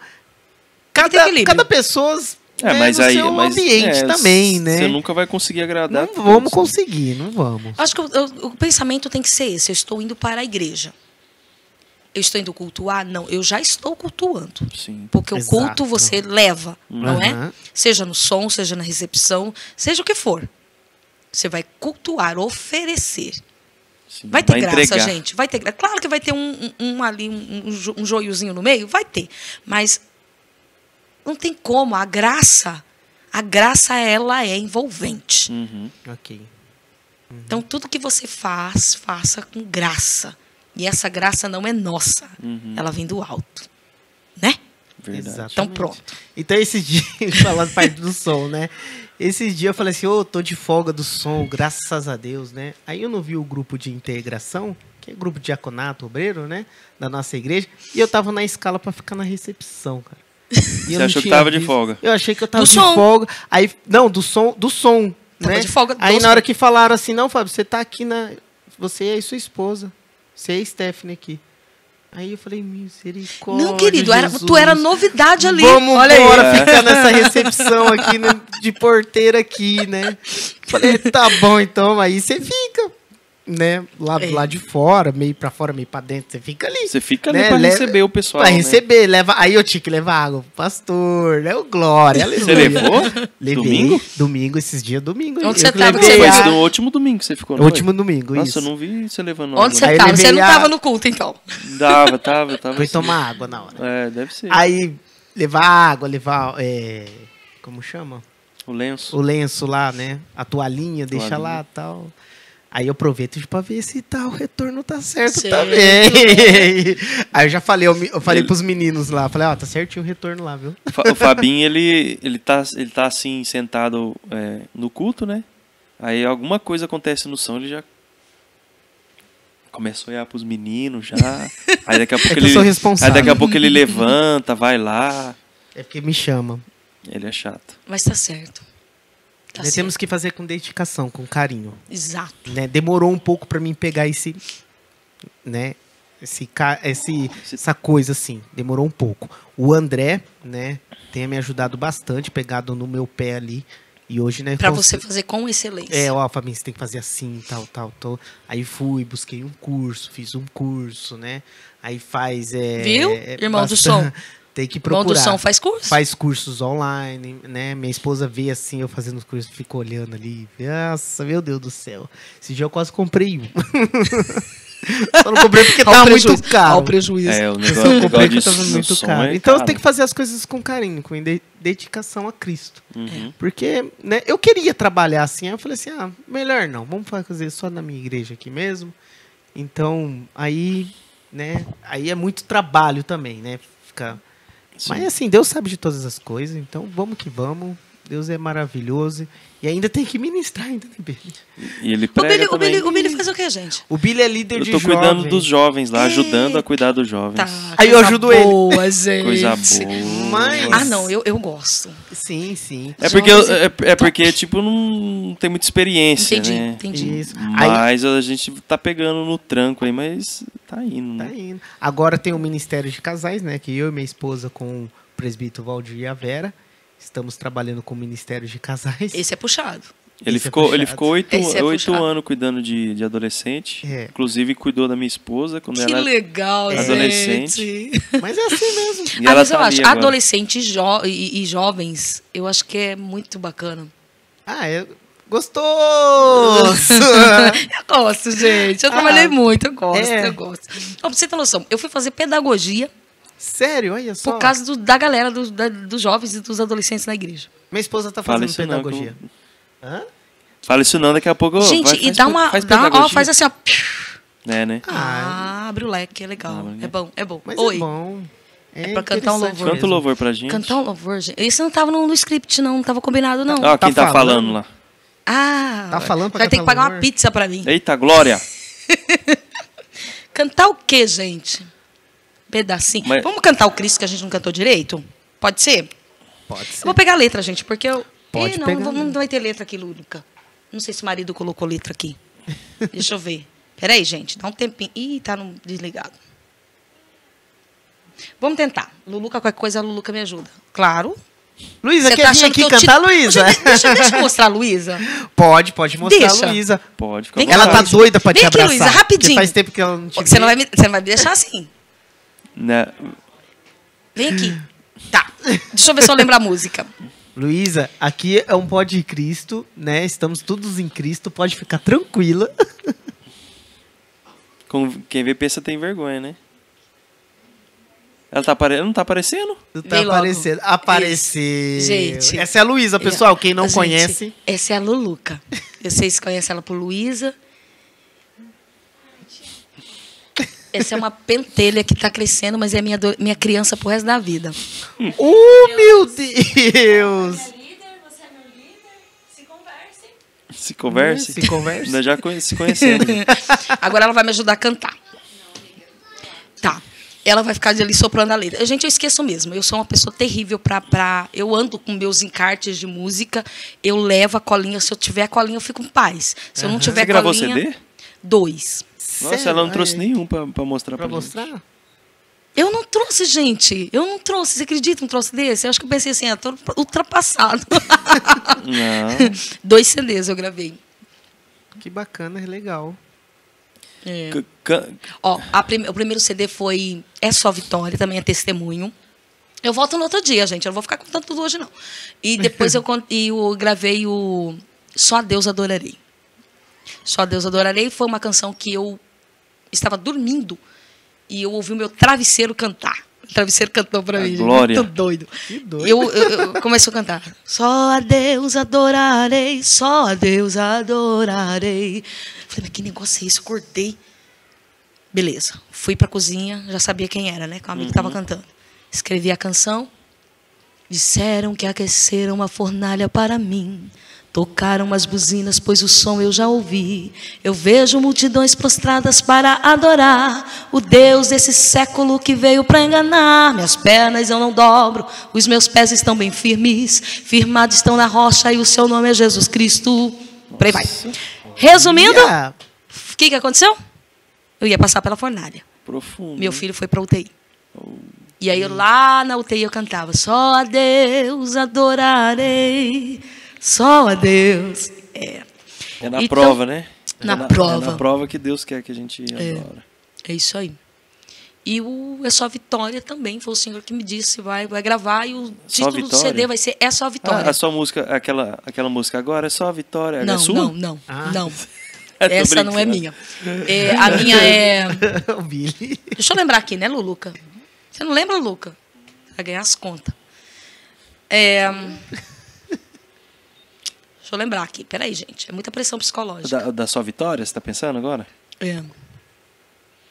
cada pessoa mas no aí, seu ambiente também, né? Você nunca vai conseguir agradar. Não vamos conseguir, não vamos. Acho que o pensamento tem que ser esse. Eu estou indo para a igreja. Eu estou indo cultuar? Não, eu já estou cultuando. Sim. Porque o culto você leva, não é? Seja no som, seja na recepção, seja o que for. Você vai cultuar, oferecer. Sim, vai ter graça, entregar. gente. Vai ter graça. Claro que vai ter um joiozinho no meio, vai ter. Mas não tem como. A graça, ela é envolvente. Ok. Então, tudo que você faça com graça. E essa graça não é nossa. Ela vem do alto. Né? Verdade. Exatamente. Então, pronto. Então, esse dia, falando parte do som, né? Esses dias eu falei assim, tô de folga do som, graças a Deus, né? Aí eu não vi o grupo de integração, que é grupo de diaconato, obreiro, né? Da nossa igreja. E eu tava na escala pra ficar na recepção, cara. Você achou que tava de folga? Eu achei que eu tava de folga. Aí, não, do som, tava né? De folga aí na hora que falaram assim, não, Fábio, você tá aqui você e sua esposa. Você e a Stephanie aqui. Aí eu falei, misericórdia. Não, querido, tu era novidade ali. Vamos embora ficar nessa recepção aqui, de porteira aqui, né? Falei, tá bom, então. Aí você fica, né? Lá de fora, meio pra fora, meio pra dentro. Você fica ali. Você fica ali, né? Pra receber o pessoal. Pra receber. Aí eu tinha que levar água pro pastor, né? O glória. Você levou? Levei. Domingo, esses dias, domingo. Onde você tava? Foi no último domingo que você ficou. No último domingo, Nossa, isso. eu não vi você levando água. Onde você tava? Você não tava no culto, então? Tava. Foi tomar água na hora. É, deve ser. Aí, levar água, como chama? O lenço. O lenço lá, né? A toalhinha, deixa lá e tal. Aí eu aproveito pra ver se o retorno tá certo também. Aí eu já falei, eu falei pros meninos lá, falei, tá certinho o retorno lá, viu? O Fabinho, ele tá assim, sentado no culto, né? Aí alguma coisa acontece no som, ele já começa a olhar pros meninos já. Aí daqui a pouco eu sou responsável. Aí daqui a pouco ele levanta, vai lá. É porque me chama. Ele é chato. Mas tá certo. Nós temos que fazer com dedicação, com carinho. Exato. Né? Demorou um pouco para mim pegar né? Essa coisa assim. Demorou um pouco. O André, né? Tem me ajudado bastante, pegado no meu pé ali. E hoje, né? Pra você fazer com excelência. Fabinho, você tem que fazer assim, tal. Aí busquei um curso, fiz um curso, né? Aí faz... Viu, irmão do som? Tem que procurar. Irmão do som faz curso? Faz cursos online, né? Minha esposa vê assim, eu fazendo os cursos, fica olhando ali. Nossa, meu Deus do céu. Esse dia eu quase comprei um. Só não comprei porque tava muito caro. Olha o prejuízo. O negócio, eu comprei porque tava muito caro. Então caro. Tem que fazer as coisas com carinho, com dedicação a Cristo. Porque, né, eu queria trabalhar assim, aí eu falei assim, melhor não, vamos fazer só na minha igreja aqui mesmo. Então, aí, né, aí é muito trabalho também, né? Mas assim, Deus sabe de todas as coisas, então vamos que vamos. Deus é maravilhoso. E ainda tem que ministrar ainda, né, Billy? E ele prega também. O Billy faz o quê, gente? O Billy é líder de jovens. Eu tô cuidando dos jovens lá, ajudando a cuidar dos jovens. Tá, aí eu ajudo ele. Gente. Coisa boa. Mas... não, eu gosto. Sim. É porque tipo, não tem muita experiência, né? Entendi. Isso. Mas a gente tá pegando no tranco aí, mas tá indo, né? Tá indo. Agora tem o Ministério de Casais, né? Que eu e minha esposa com o presbítero Valdir e a Vera estamos trabalhando com o Ministério de Casais. Esse é puxado. Ele ficou 8 anos cuidando de adolescente. Inclusive, cuidou da minha esposa quando ela era legal, adolescente. Mas é assim mesmo. Mas eu acho, adolescentes e jovens, eu acho que é muito bacana. É gostoso! Eu gosto, gente. Eu trabalhei muito, eu gosto. Pra você ter noção, eu fui fazer pedagogia. Sério? Olha só. Por causa da galera, dos jovens e dos adolescentes na igreja. Minha esposa tá fazendo pedagogia. Fala isso não, daqui a pouco... Gente, faz assim, ó. Né? Abre o leque, é legal. Abre, né? É bom, é bom. Mas Oi. é bom. É pra cantar um interessante louvor. Canta o louvor pra gente. Cantar um louvor, gente. Esse não tava no script, não tava combinado, não. Ó, quem Tá tá falando? falando lá. Tá falando pra vai ter cantar que pagar louvor? uma pizza pra mim. Eita, Glória! Cantar o quê, gente? Pedacinho. Mas- Vamos cantar o Cristo que a gente não cantou direito? Pode ser? Pode Eu ser. vou pegar a letra, gente, porque eu... Pode Ih, não, pegar, não vai ter letra aqui, Lúdica. Não sei se o marido colocou letra aqui. Deixa eu ver. Peraí, gente, dá um tempinho. Ih, tá no desligado. Vamos tentar. Luluca, qualquer coisa, a Luluca me ajuda. Claro. Luísa, Você quer tá vir achando aqui que eu te- cantar, Luísa? Deixa eu mostrar a Luísa. Pode mostrar Deixa. a Luísa. Pode, fica Vem à Ela tá vontade. doida pra te Vem aqui, abraçar. Luísa, rapidinho. Porque faz tempo que ela não te Você vê. não vai me deixar assim. Né? Vem aqui. Tá. Deixa eu ver se eu lembro a música. Luísa, aqui é um pó de Cristo, né? Estamos todos em Cristo, pode ficar tranquila. Quem vê pensa tem vergonha, né? Ela não tá aparecendo? Não tá Vem logo. aparecendo. Apareceu. Gente. Essa é a Luísa, pessoal. Quem não Gente, conhece. Essa é a Luluca. Vocês conhecem ela por Luísa. Essa é uma pentelha que está crescendo, mas é minha criança pro resto da vida. Oh, meu Deus! Se converse. Se converse. Nós já se conhecemos. Agora ela vai me ajudar a cantar. Tá. Ela vai ficar ali soprando a letra. Gente, eu esqueço mesmo. Eu sou uma pessoa terrível pra... Eu ando com meus encartes de música, eu levo a colinha. Se eu tiver a colinha, eu fico em paz. Se eu não tiver Você gravou colinha... CD? 2. Nossa, ela não trouxe nenhum pra mostrar Pra pra gente. mostrar? Eu não trouxe, gente. Eu não trouxe. Você acredita um troço desse? Eu acho que eu pensei assim, tô ultrapassado. Não. 2 CDs eu gravei. Que bacana, legal. É. C- ca- Ó, o primeiro CD foi É Só Vitória, também é testemunho. Eu volto no outro dia, gente. Eu não vou ficar contando tudo hoje, não. E depois eu gravei o Só a Deus Adorarei. Só a Deus Adorarei foi uma canção que eu estava dormindo e eu ouvi o meu travesseiro cantar. O travesseiro cantou pra mim. Glória. Muito doido. Que doido. Eu comecei a cantar. Só a Deus adorarei, só a Deus adorarei. Falei, mas que negócio é esse? Eu acordei. Beleza. Fui pra cozinha, já sabia quem era, né? Que o amigo estava cantando. Escrevi a canção. Disseram que aqueceram uma fornalha para mim. Tocaram as buzinas, pois o som eu já ouvi. Eu vejo multidões prostradas para adorar o Deus desse século que veio para enganar. Minhas pernas eu não dobro, os meus pés estão bem firmes. Firmados estão na rocha e o seu nome é Jesus Cristo. Por aí vai. Resumindo, Yeah. o que aconteceu? Eu ia passar pela fornalha. Profundo. Meu filho foi para UTI. E aí lá na UTI eu cantava: só a Deus adorarei, só a Deus. É na Então, prova, né? na É prova. É na prova que Deus quer que a gente adora. É isso aí. E o É Só Vitória também, foi o senhor que me disse, vai gravar, e o título do Vitória? CD vai ser É Só Vitória. A sua música, aquela música agora é só a Vitória. Não, é sua? não. Tô Essa não é brincando. minha. A minha é... O Billy. Deixa eu lembrar aqui, né, Luluca? Você não lembra, Luca? Vai ganhar as contas. Deixa eu lembrar aqui. Peraí, gente. É muita pressão psicológica. Da sua Vitória, você tá pensando agora? É.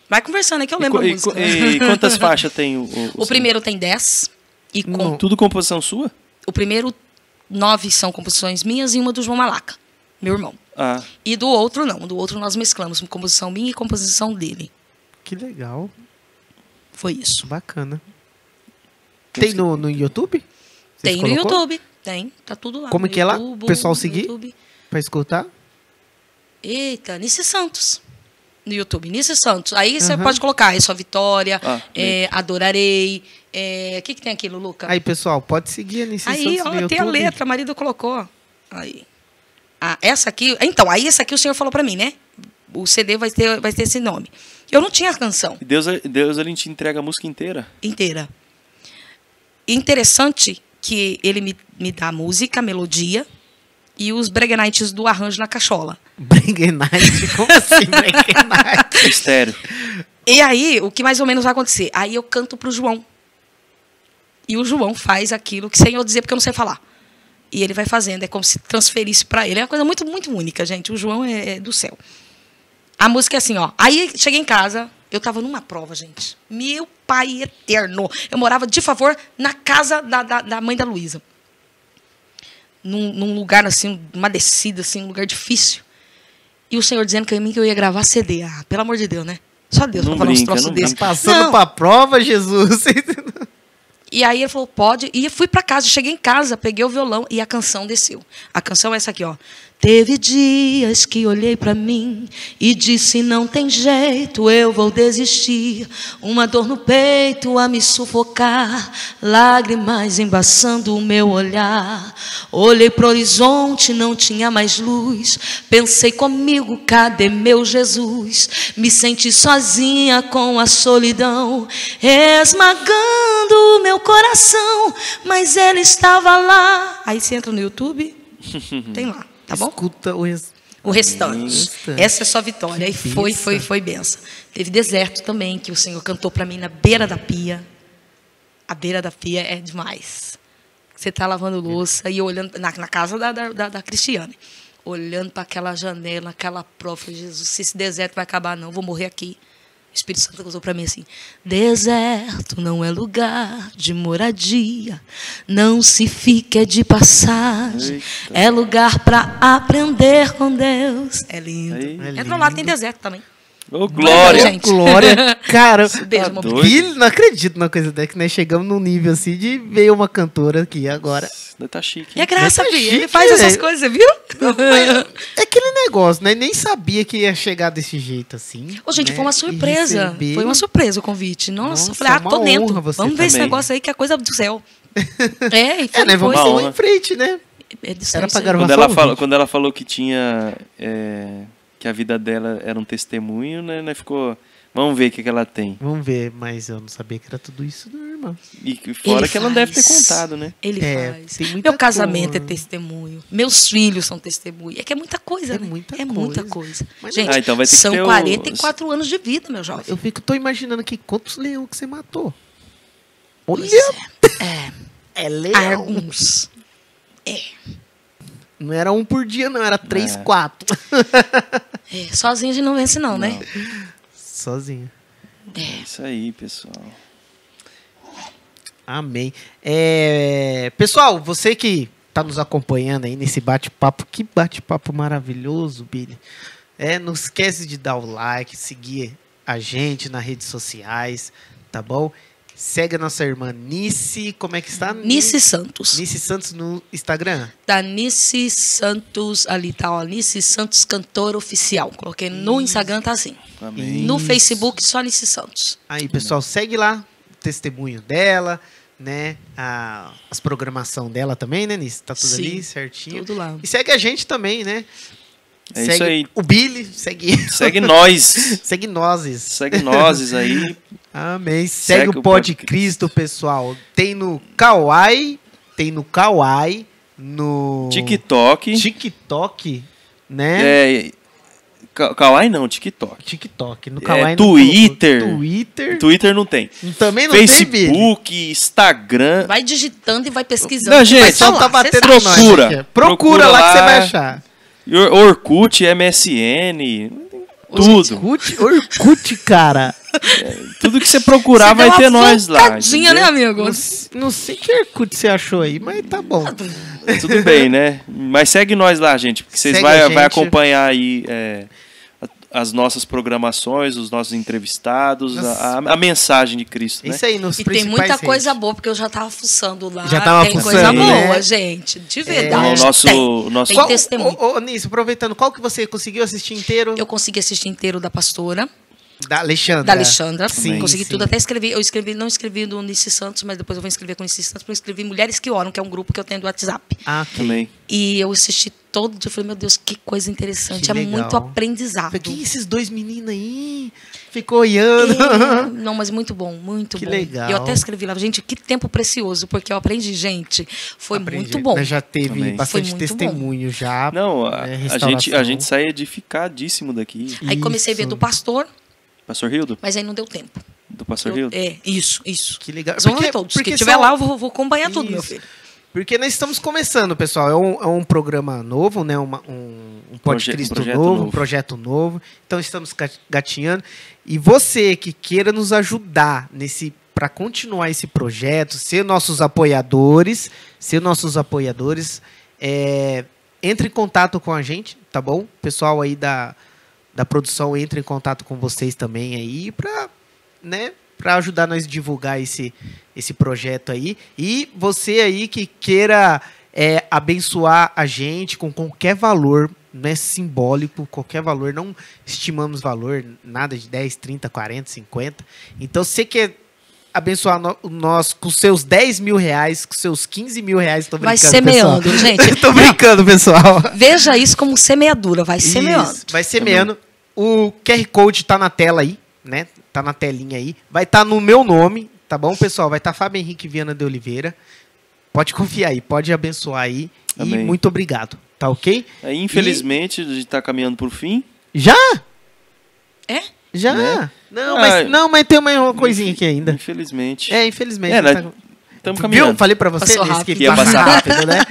Vai conversando aí que eu lembro a música. E quantas faixas tem O primeiro tem 10. E Tudo composição sua? o primeiro, 9 são composições minhas e uma do João Malaca, meu irmão. Ah, E do outro, não. Do outro nós mesclamos composição minha e composição dele. Que legal. Foi isso. Bacana. Tem no YouTube? Vocês Tem no colocou? YouTube. Tem. Tá tudo lá. Como no que é lá? YouTube, Pessoal no seguir? YouTube. Pra escutar? Eita, Nice Santos. No YouTube, Nice Santos. Aí você pode colocar É Só Vitória, Adorarei. O que tem aqui, Luca? Aí, pessoal, pode seguir a Nice Aí, Santos no ó, YouTube. tem a letra, o marido colocou. Aí. Ah, essa aqui. Então, aí essa aqui o senhor falou pra mim, né? O CD vai ter esse nome. Eu não tinha a canção e Deus ele te entrega a música inteira. inteira. Interessante que ele me dá a música, a melodia e os breguenites do arranjo na cachola. Breguenite? Como assim, Breguenite? Estéreo. E aí, o que mais ou menos vai acontecer? Aí eu canto pro João. E o João faz aquilo que sem eu dizer, porque eu não sei falar. E ele vai fazendo, é como se transferisse para ele. É uma coisa muito, muito única, gente. O João é do céu. A música é assim, ó. Aí cheguei em casa, eu tava numa prova, gente. Meu pai eterno. Eu morava, de favor, na casa da mãe da Luísa. Num lugar, assim, uma descida, assim, um lugar difícil. E o Senhor dizendo que eu ia gravar CD. Ah, pelo amor de Deus, né? Só Deus Não pra falar uns brinca, troços não desses. Passando pra prova, Jesus. E aí ele falou, pode. E eu fui pra casa, cheguei em casa, peguei o violão e a canção desceu. A canção é essa aqui, ó. Teve dias que olhei pra mim e disse, não tem jeito, eu vou desistir. Uma dor no peito a me sufocar, lágrimas embaçando o meu olhar. Olhei pro horizonte, não tinha mais luz. Pensei comigo, cadê meu Jesus? Me senti sozinha com a solidão, esmagando o meu coração, mas ele estava lá. Aí você entra no YouTube, tem lá. Tá bom? Escuta o restante. Essa é só vitória. E foi benção. Teve deserto também, que o Senhor cantou para mim na beira da pia. A beira da pia é demais. Você está lavando louça e eu olhando na casa da Cristiane. Olhando para aquela janela, aquela prova. Jesus, se esse deserto vai acabar, não, eu vou morrer aqui. O Espírito Santo usou para mim assim: deserto não é lugar de moradia, não se fica de passagem. Eita. É lugar para aprender com Deus. É lindo. Entra lá, tem deserto também. Ô, glória! Gente. Glória! Cara, beijo, tá Billy, não acredito numa coisa dessa, que nós chegamos num nível assim de ver uma cantora aqui agora. Tá chique. E é graça, tá Bi. chique, Ele faz essas coisas, você viu? É aquele negócio, né? Nem sabia que ia chegar desse jeito assim. Ô, gente, né? foi uma surpresa. Receber... Foi uma surpresa o convite. Nossa, eu falei, uma tô dentro. honra você Vamos ver esse também. negócio aí que é coisa do céu. E foi né? Vamos depois. seguir em frente, né? Era pra gravar quando ela falou que tinha... que a vida dela era um testemunho, né? Ficou... Vamos ver o que ela tem. Vamos ver, mas eu não sabia que era tudo isso, não, irmão. E fora que ela não deve ter contado, né? Ele faz. Tem muita Meu casamento coisa. é testemunho. Meus filhos são testemunho. É que é muita coisa, É né? muita coisa. coisa. Mas Gente, então vai ter que são ter 44 anos de vida, meu jovem. Eu tô imaginando aqui quantos leões que você matou. Pois Olha! é. É leão. Alguns. Não era um por dia, não. Era 3, 4. Sozinho a gente não vence, não, né? Sozinho. É isso aí, pessoal. Amém. Pessoal, você que está nos acompanhando aí nesse bate-papo, que bate-papo maravilhoso, Billy. Não esquece de dar o like, seguir a gente nas redes sociais, tá bom? Segue a nossa irmã Nice, como é que está? Nice Santos. Nice Santos no Instagram. Da Nice Santos, ali tá, ó, Nice Santos Cantora Oficial. Coloquei no Instagram, tá assim. Amém. No Facebook, só Nice Santos. Aí, pessoal, segue lá o testemunho dela, né? As programação dela também, né, Nice? Tá tudo Sim, ali certinho. tudo lá. E segue a gente também, né? É segue isso aí. O Billy, segue nós. segue nós. Segue nós aí. Amém. Segue o Pod Cristo, pessoal. Tem no Kawaii, no TikTok, né? Kawaii não, TikTok. TikTok, no Kawaii, Twitter não tem. Também não Facebook, tem, Instagram. Vai digitando e vai pesquisando. Não, gente, vai só lá, tá batendo cê no sabe. nós. Procura lá que você vai achar. Orkut, MSN, tudo. Orkut, cara. Tudo que você procurar vai ter nós lá. Tadinha, né, amigo? Não sei que Orkut você achou aí, mas tá bom. Tudo bem, né? Mas segue nós lá, gente, porque vocês Segue a vai gente. acompanhar aí as nossas programações, os nossos entrevistados, a mensagem de Cristo, né? Isso aí, nos E tem principais muita redes. coisa boa, porque eu já tava fuçando lá. Já tava tem fuçando, coisa né? boa, gente. De verdade. Nosso tem testemunho. Ô, Nisso, aproveitando, qual que você conseguiu assistir inteiro? Eu consegui assistir inteiro da pastora. Da Alexandra. Da Alexandra. Sim, Consegui sim. tudo. Até escrevi. Não escrevi do Nice Santos, mas depois eu vou escrever com o Nice Santos, porque eu escrevi Mulheres que Oram, que é um grupo que eu tenho do WhatsApp. também. E eu assisti todo dia. Eu falei, meu Deus, que coisa interessante. Que é legal. muito aprendizado. Falei, que esses dois meninos aí? Ficou olhando. Não, mas muito bom, muito Que bom. legal. Eu até escrevi lá, gente, que tempo precioso, porque eu aprendi, gente. Foi muito bom. Já teve Também. bastante Foi muito testemunho já. Não, a restauração. gente sai edificadíssimo daqui. Aí comecei a ver Isso. do pastor, Pastor Hildo? mas aí não deu tempo. Do Pastor Hildo? Isso. Que legal. Mas vamos ver todos. Se tiver são- lá, eu vou acompanhar tudo, meu Isso. filho. Porque nós estamos começando, pessoal. É um programa novo, né? Um podcast novo, um projeto novo. Então estamos gatinhando. E você que queira nos ajudar para continuar esse projeto, ser nossos apoiadores, entre em contato com a gente, tá bom? O pessoal aí da produção entra em contato com vocês também aí para, né, para ajudar nós a divulgar esse projeto aí. E você aí que queira abençoar a gente com qualquer valor, não é simbólico, qualquer valor, não estimamos valor, nada de 10, 30, 40, 50. Então, você quer abençoar nós com seus 10 mil reais, com seus 15 mil reais, tô brincando, vai semeando, pessoal. gente. Tô brincando, pessoal. Veja isso como semeadura, vai semeando. Isso, vai semeando. O QR Code tá na tela aí, né? Tá na telinha aí. Vai estar no meu nome, tá bom, pessoal? Vai estar Fábio Henrique Viana de Oliveira. Pode confiar aí, pode abençoar aí. Amém. E muito obrigado, tá ok? Infelizmente, a gente tá caminhando por fim. Já? É? Já? Né? Não, mas tem uma coisinha aqui ainda. Infelizmente. Infelizmente. Estamos caminhando. Viu? Falei pra você, Liz, que ia passar rápido, né?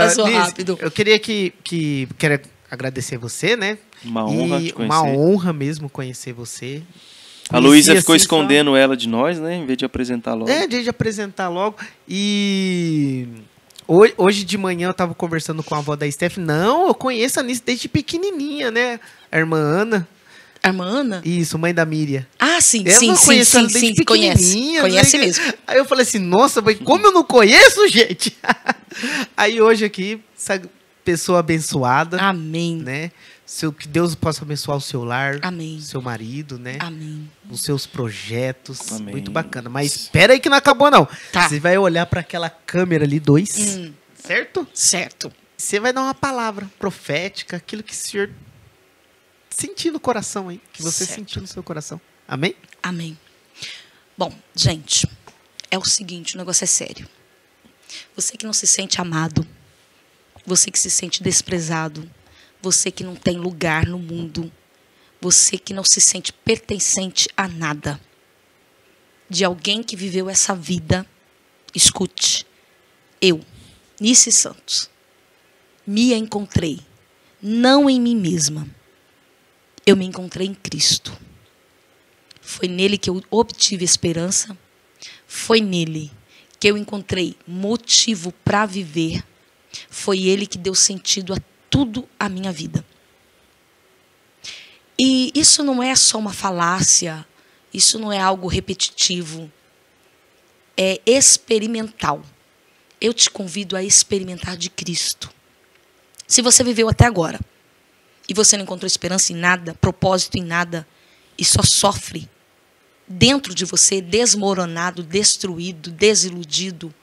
Passou rápido. Eu queria quero agradecer você, né? Uma honra te conhecer. Uma honra mesmo conhecer você. A Luísa ficou escondendo ela de nós, né? Em vez de apresentar logo. De apresentar logo. E hoje de manhã eu tava conversando com a avó da Steph. Não, eu conheço a Anice desde pequenininha, né? A irmã Ana. A irmã Ana? Isso, mãe da Miriam. Ah, sim, sim, conhece. Conhece mesmo. Aí eu falei assim, nossa, mas como eu não conheço, gente? Aí hoje aqui, essa pessoa abençoada. Amém. Né? Que Deus possa abençoar o seu lar, amém, seu marido, né? Amém. Os seus projetos. Amém. Muito bacana. Mas espera aí que não acabou, não. Tá. Você vai olhar para aquela câmera ali, 2. Certo? Certo. Você vai dar uma palavra profética, aquilo que o Senhor sentir no coração aí, que você sentiu no seu coração. Amém? Amém. Bom, gente, é o seguinte, o negócio é sério. Você que não se sente amado, você que se sente desprezado, você que não tem lugar no mundo, você que não se sente pertencente a nada, de alguém que viveu essa vida, escute, eu, Nice Santos, me encontrei, não em mim mesma, eu me encontrei em Cristo. Foi nele que eu obtive esperança, foi nele que eu encontrei motivo para viver, foi ele que deu sentido a tudo a minha vida. E isso não é só uma falácia, isso não é algo repetitivo, é experimental. Eu te convido a experimentar de Cristo. Se você viveu até agora e você não encontrou esperança em nada, propósito em nada, e só sofre dentro de você, desmoronado, destruído, desiludido,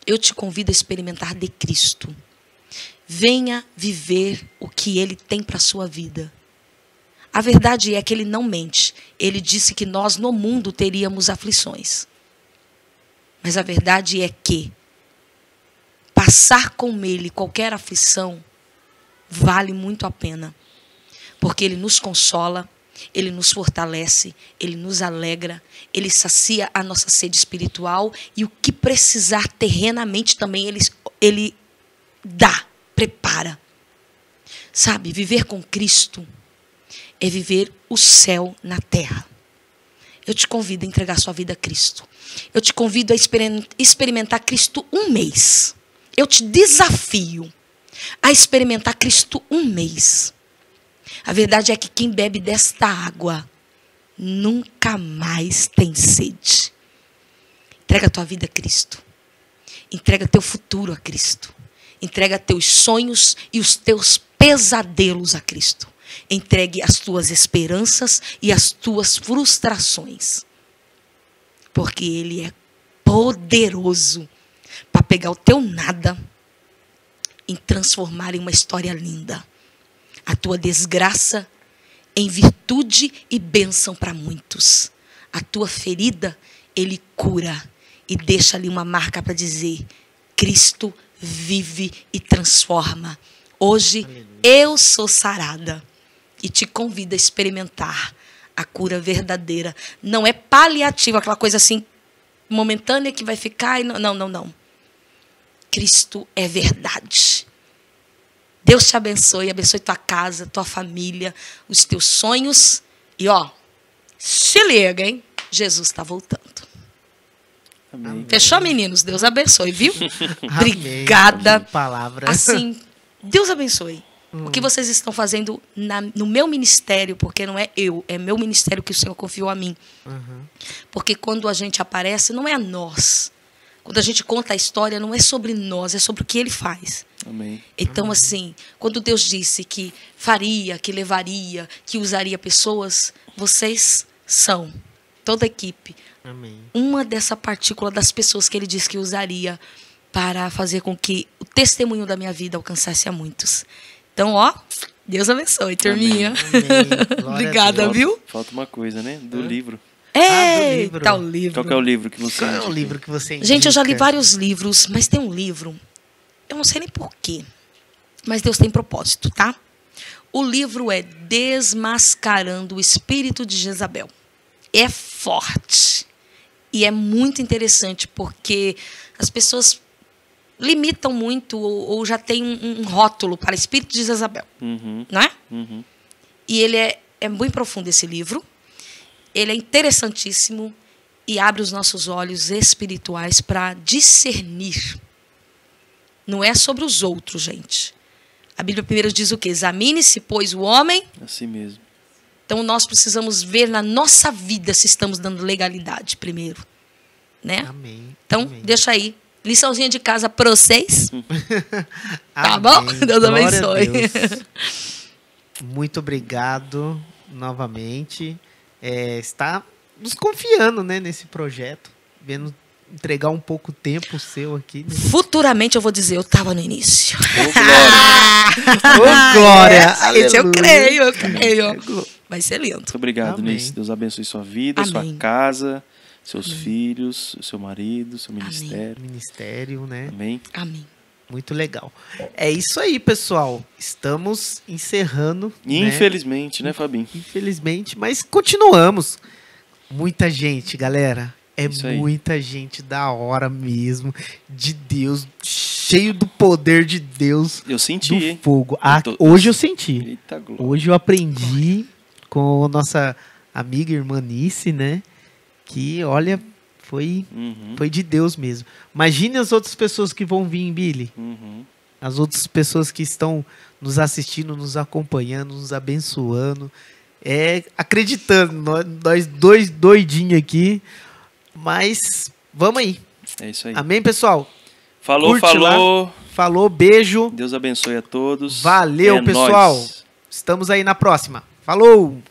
eu te convido a experimentar de Cristo. Venha viver o que Ele tem para a sua vida. A verdade é que Ele não mente. Ele disse que nós no mundo teríamos aflições. Mas a verdade é que passar com Ele qualquer aflição vale muito a pena. Porque Ele nos consola, Ele nos fortalece, Ele nos alegra, Ele sacia a nossa sede espiritual e o que precisar terrenamente também Ele dá, prepara. Sabe, viver com Cristo é viver o céu na terra. Eu te convido a entregar sua vida a Cristo. Eu te convido a experimentar Cristo um mês. Eu te desafio a experimentar Cristo um mês. A verdade é que quem bebe desta água nunca mais tem sede. Entrega a tua vida a Cristo. Entrega teu futuro a Cristo. Entrega teus sonhos e os teus pesadelos a Cristo. Entregue as tuas esperanças e as tuas frustrações. Porque Ele é poderoso para pegar o teu nada e transformar em uma história linda. A tua desgraça em virtude e bênção para muitos. A tua ferida, Ele cura e deixa ali uma marca para dizer: Cristo vive e transforma. Hoje eu sou sarada e te convido a experimentar a cura verdadeira. Não é paliativa, aquela coisa assim momentânea que vai ficar. Não. Cristo é verdade. Deus te abençoe tua casa, tua família, os teus sonhos. E ó, se liga, hein? Jesus está voltando. Amém. Fechou, meninos? Deus abençoe, viu? Amém. Obrigada. Palavra. Assim, Deus abençoe. O que vocês estão fazendo no meu ministério, porque não é eu, é meu ministério que o Senhor confiou a mim. Porque quando a gente aparece, não é a nós. Quando a gente conta a história, não é sobre nós, é sobre o que Ele faz. Amém. Então, assim, quando Deus disse que faria, que levaria, que usaria pessoas, vocês são, toda a equipe, Amém. uma dessa partícula das pessoas que Ele disse que usaria para fazer com que o testemunho da minha vida alcançasse a muitos. Então, ó, Deus abençoe, turminha. Amém. Obrigada, viu? Falta uma coisa, né? Do livro. Eita, o livro. Qual que é o livro que você Qual é o indica? livro que você indica? Gente, eu já li vários livros, mas tem um livro, eu não sei nem porquê, mas Deus tem propósito, tá? O livro é Desmascarando o Espírito de Jezabel. É forte e é muito interessante, porque as pessoas limitam muito ou já tem um rótulo para Espírito de Jezabel, não é? E ele é muito profundo, esse livro. Ele é interessantíssimo e abre os nossos olhos espirituais para discernir. Não é sobre os outros, gente. A Bíblia primeiro diz o quê? Examine-se, pois, o homem. Assim mesmo. Então, nós precisamos ver na nossa vida se estamos dando legalidade primeiro. Né? Amém. Então, Amém. deixa aí. Liçãozinha de casa para vocês. Tá Amém. bom? Deus Glória a abençoe. Deus. Muito obrigado novamente. Está nos confiando, né, nesse projeto. Vendo entregar um pouco tempo seu aqui. Né? Futuramente eu vou dizer, eu estava no início. Ô, glória! Gente, eu Aleluia. creio. Vai ser lindo. Muito obrigado, Amém. Nice. Deus abençoe sua vida, sua Amém. casa, seus filhos, seu marido, seu ministério. Ministério, né? Amém. Amém. Muito legal. É isso aí, pessoal. Estamos encerrando. né? Infelizmente, né, Fabinho? Infelizmente, mas continuamos. Muita gente, galera. É Isso aí. muita gente da hora mesmo. De Deus. Cheio do poder de Deus. Eu senti, Do hein? fogo. tô- Hoje eu senti. Eita glória. Hoje eu aprendi com a nossa amiga irmã Nice, né? Que, olha, foi de Deus mesmo. Imagine as outras pessoas que vão vir, Billy. As outras pessoas que estão nos assistindo, nos acompanhando, nos abençoando. Acreditando. Nós dois doidinhos aqui. Mas vamos aí. É isso aí. Amém, pessoal? Falou, Curte falou. Falou, beijo. Deus abençoe a todos. Valeu, É pessoal. nóis. Estamos aí na próxima. Falou!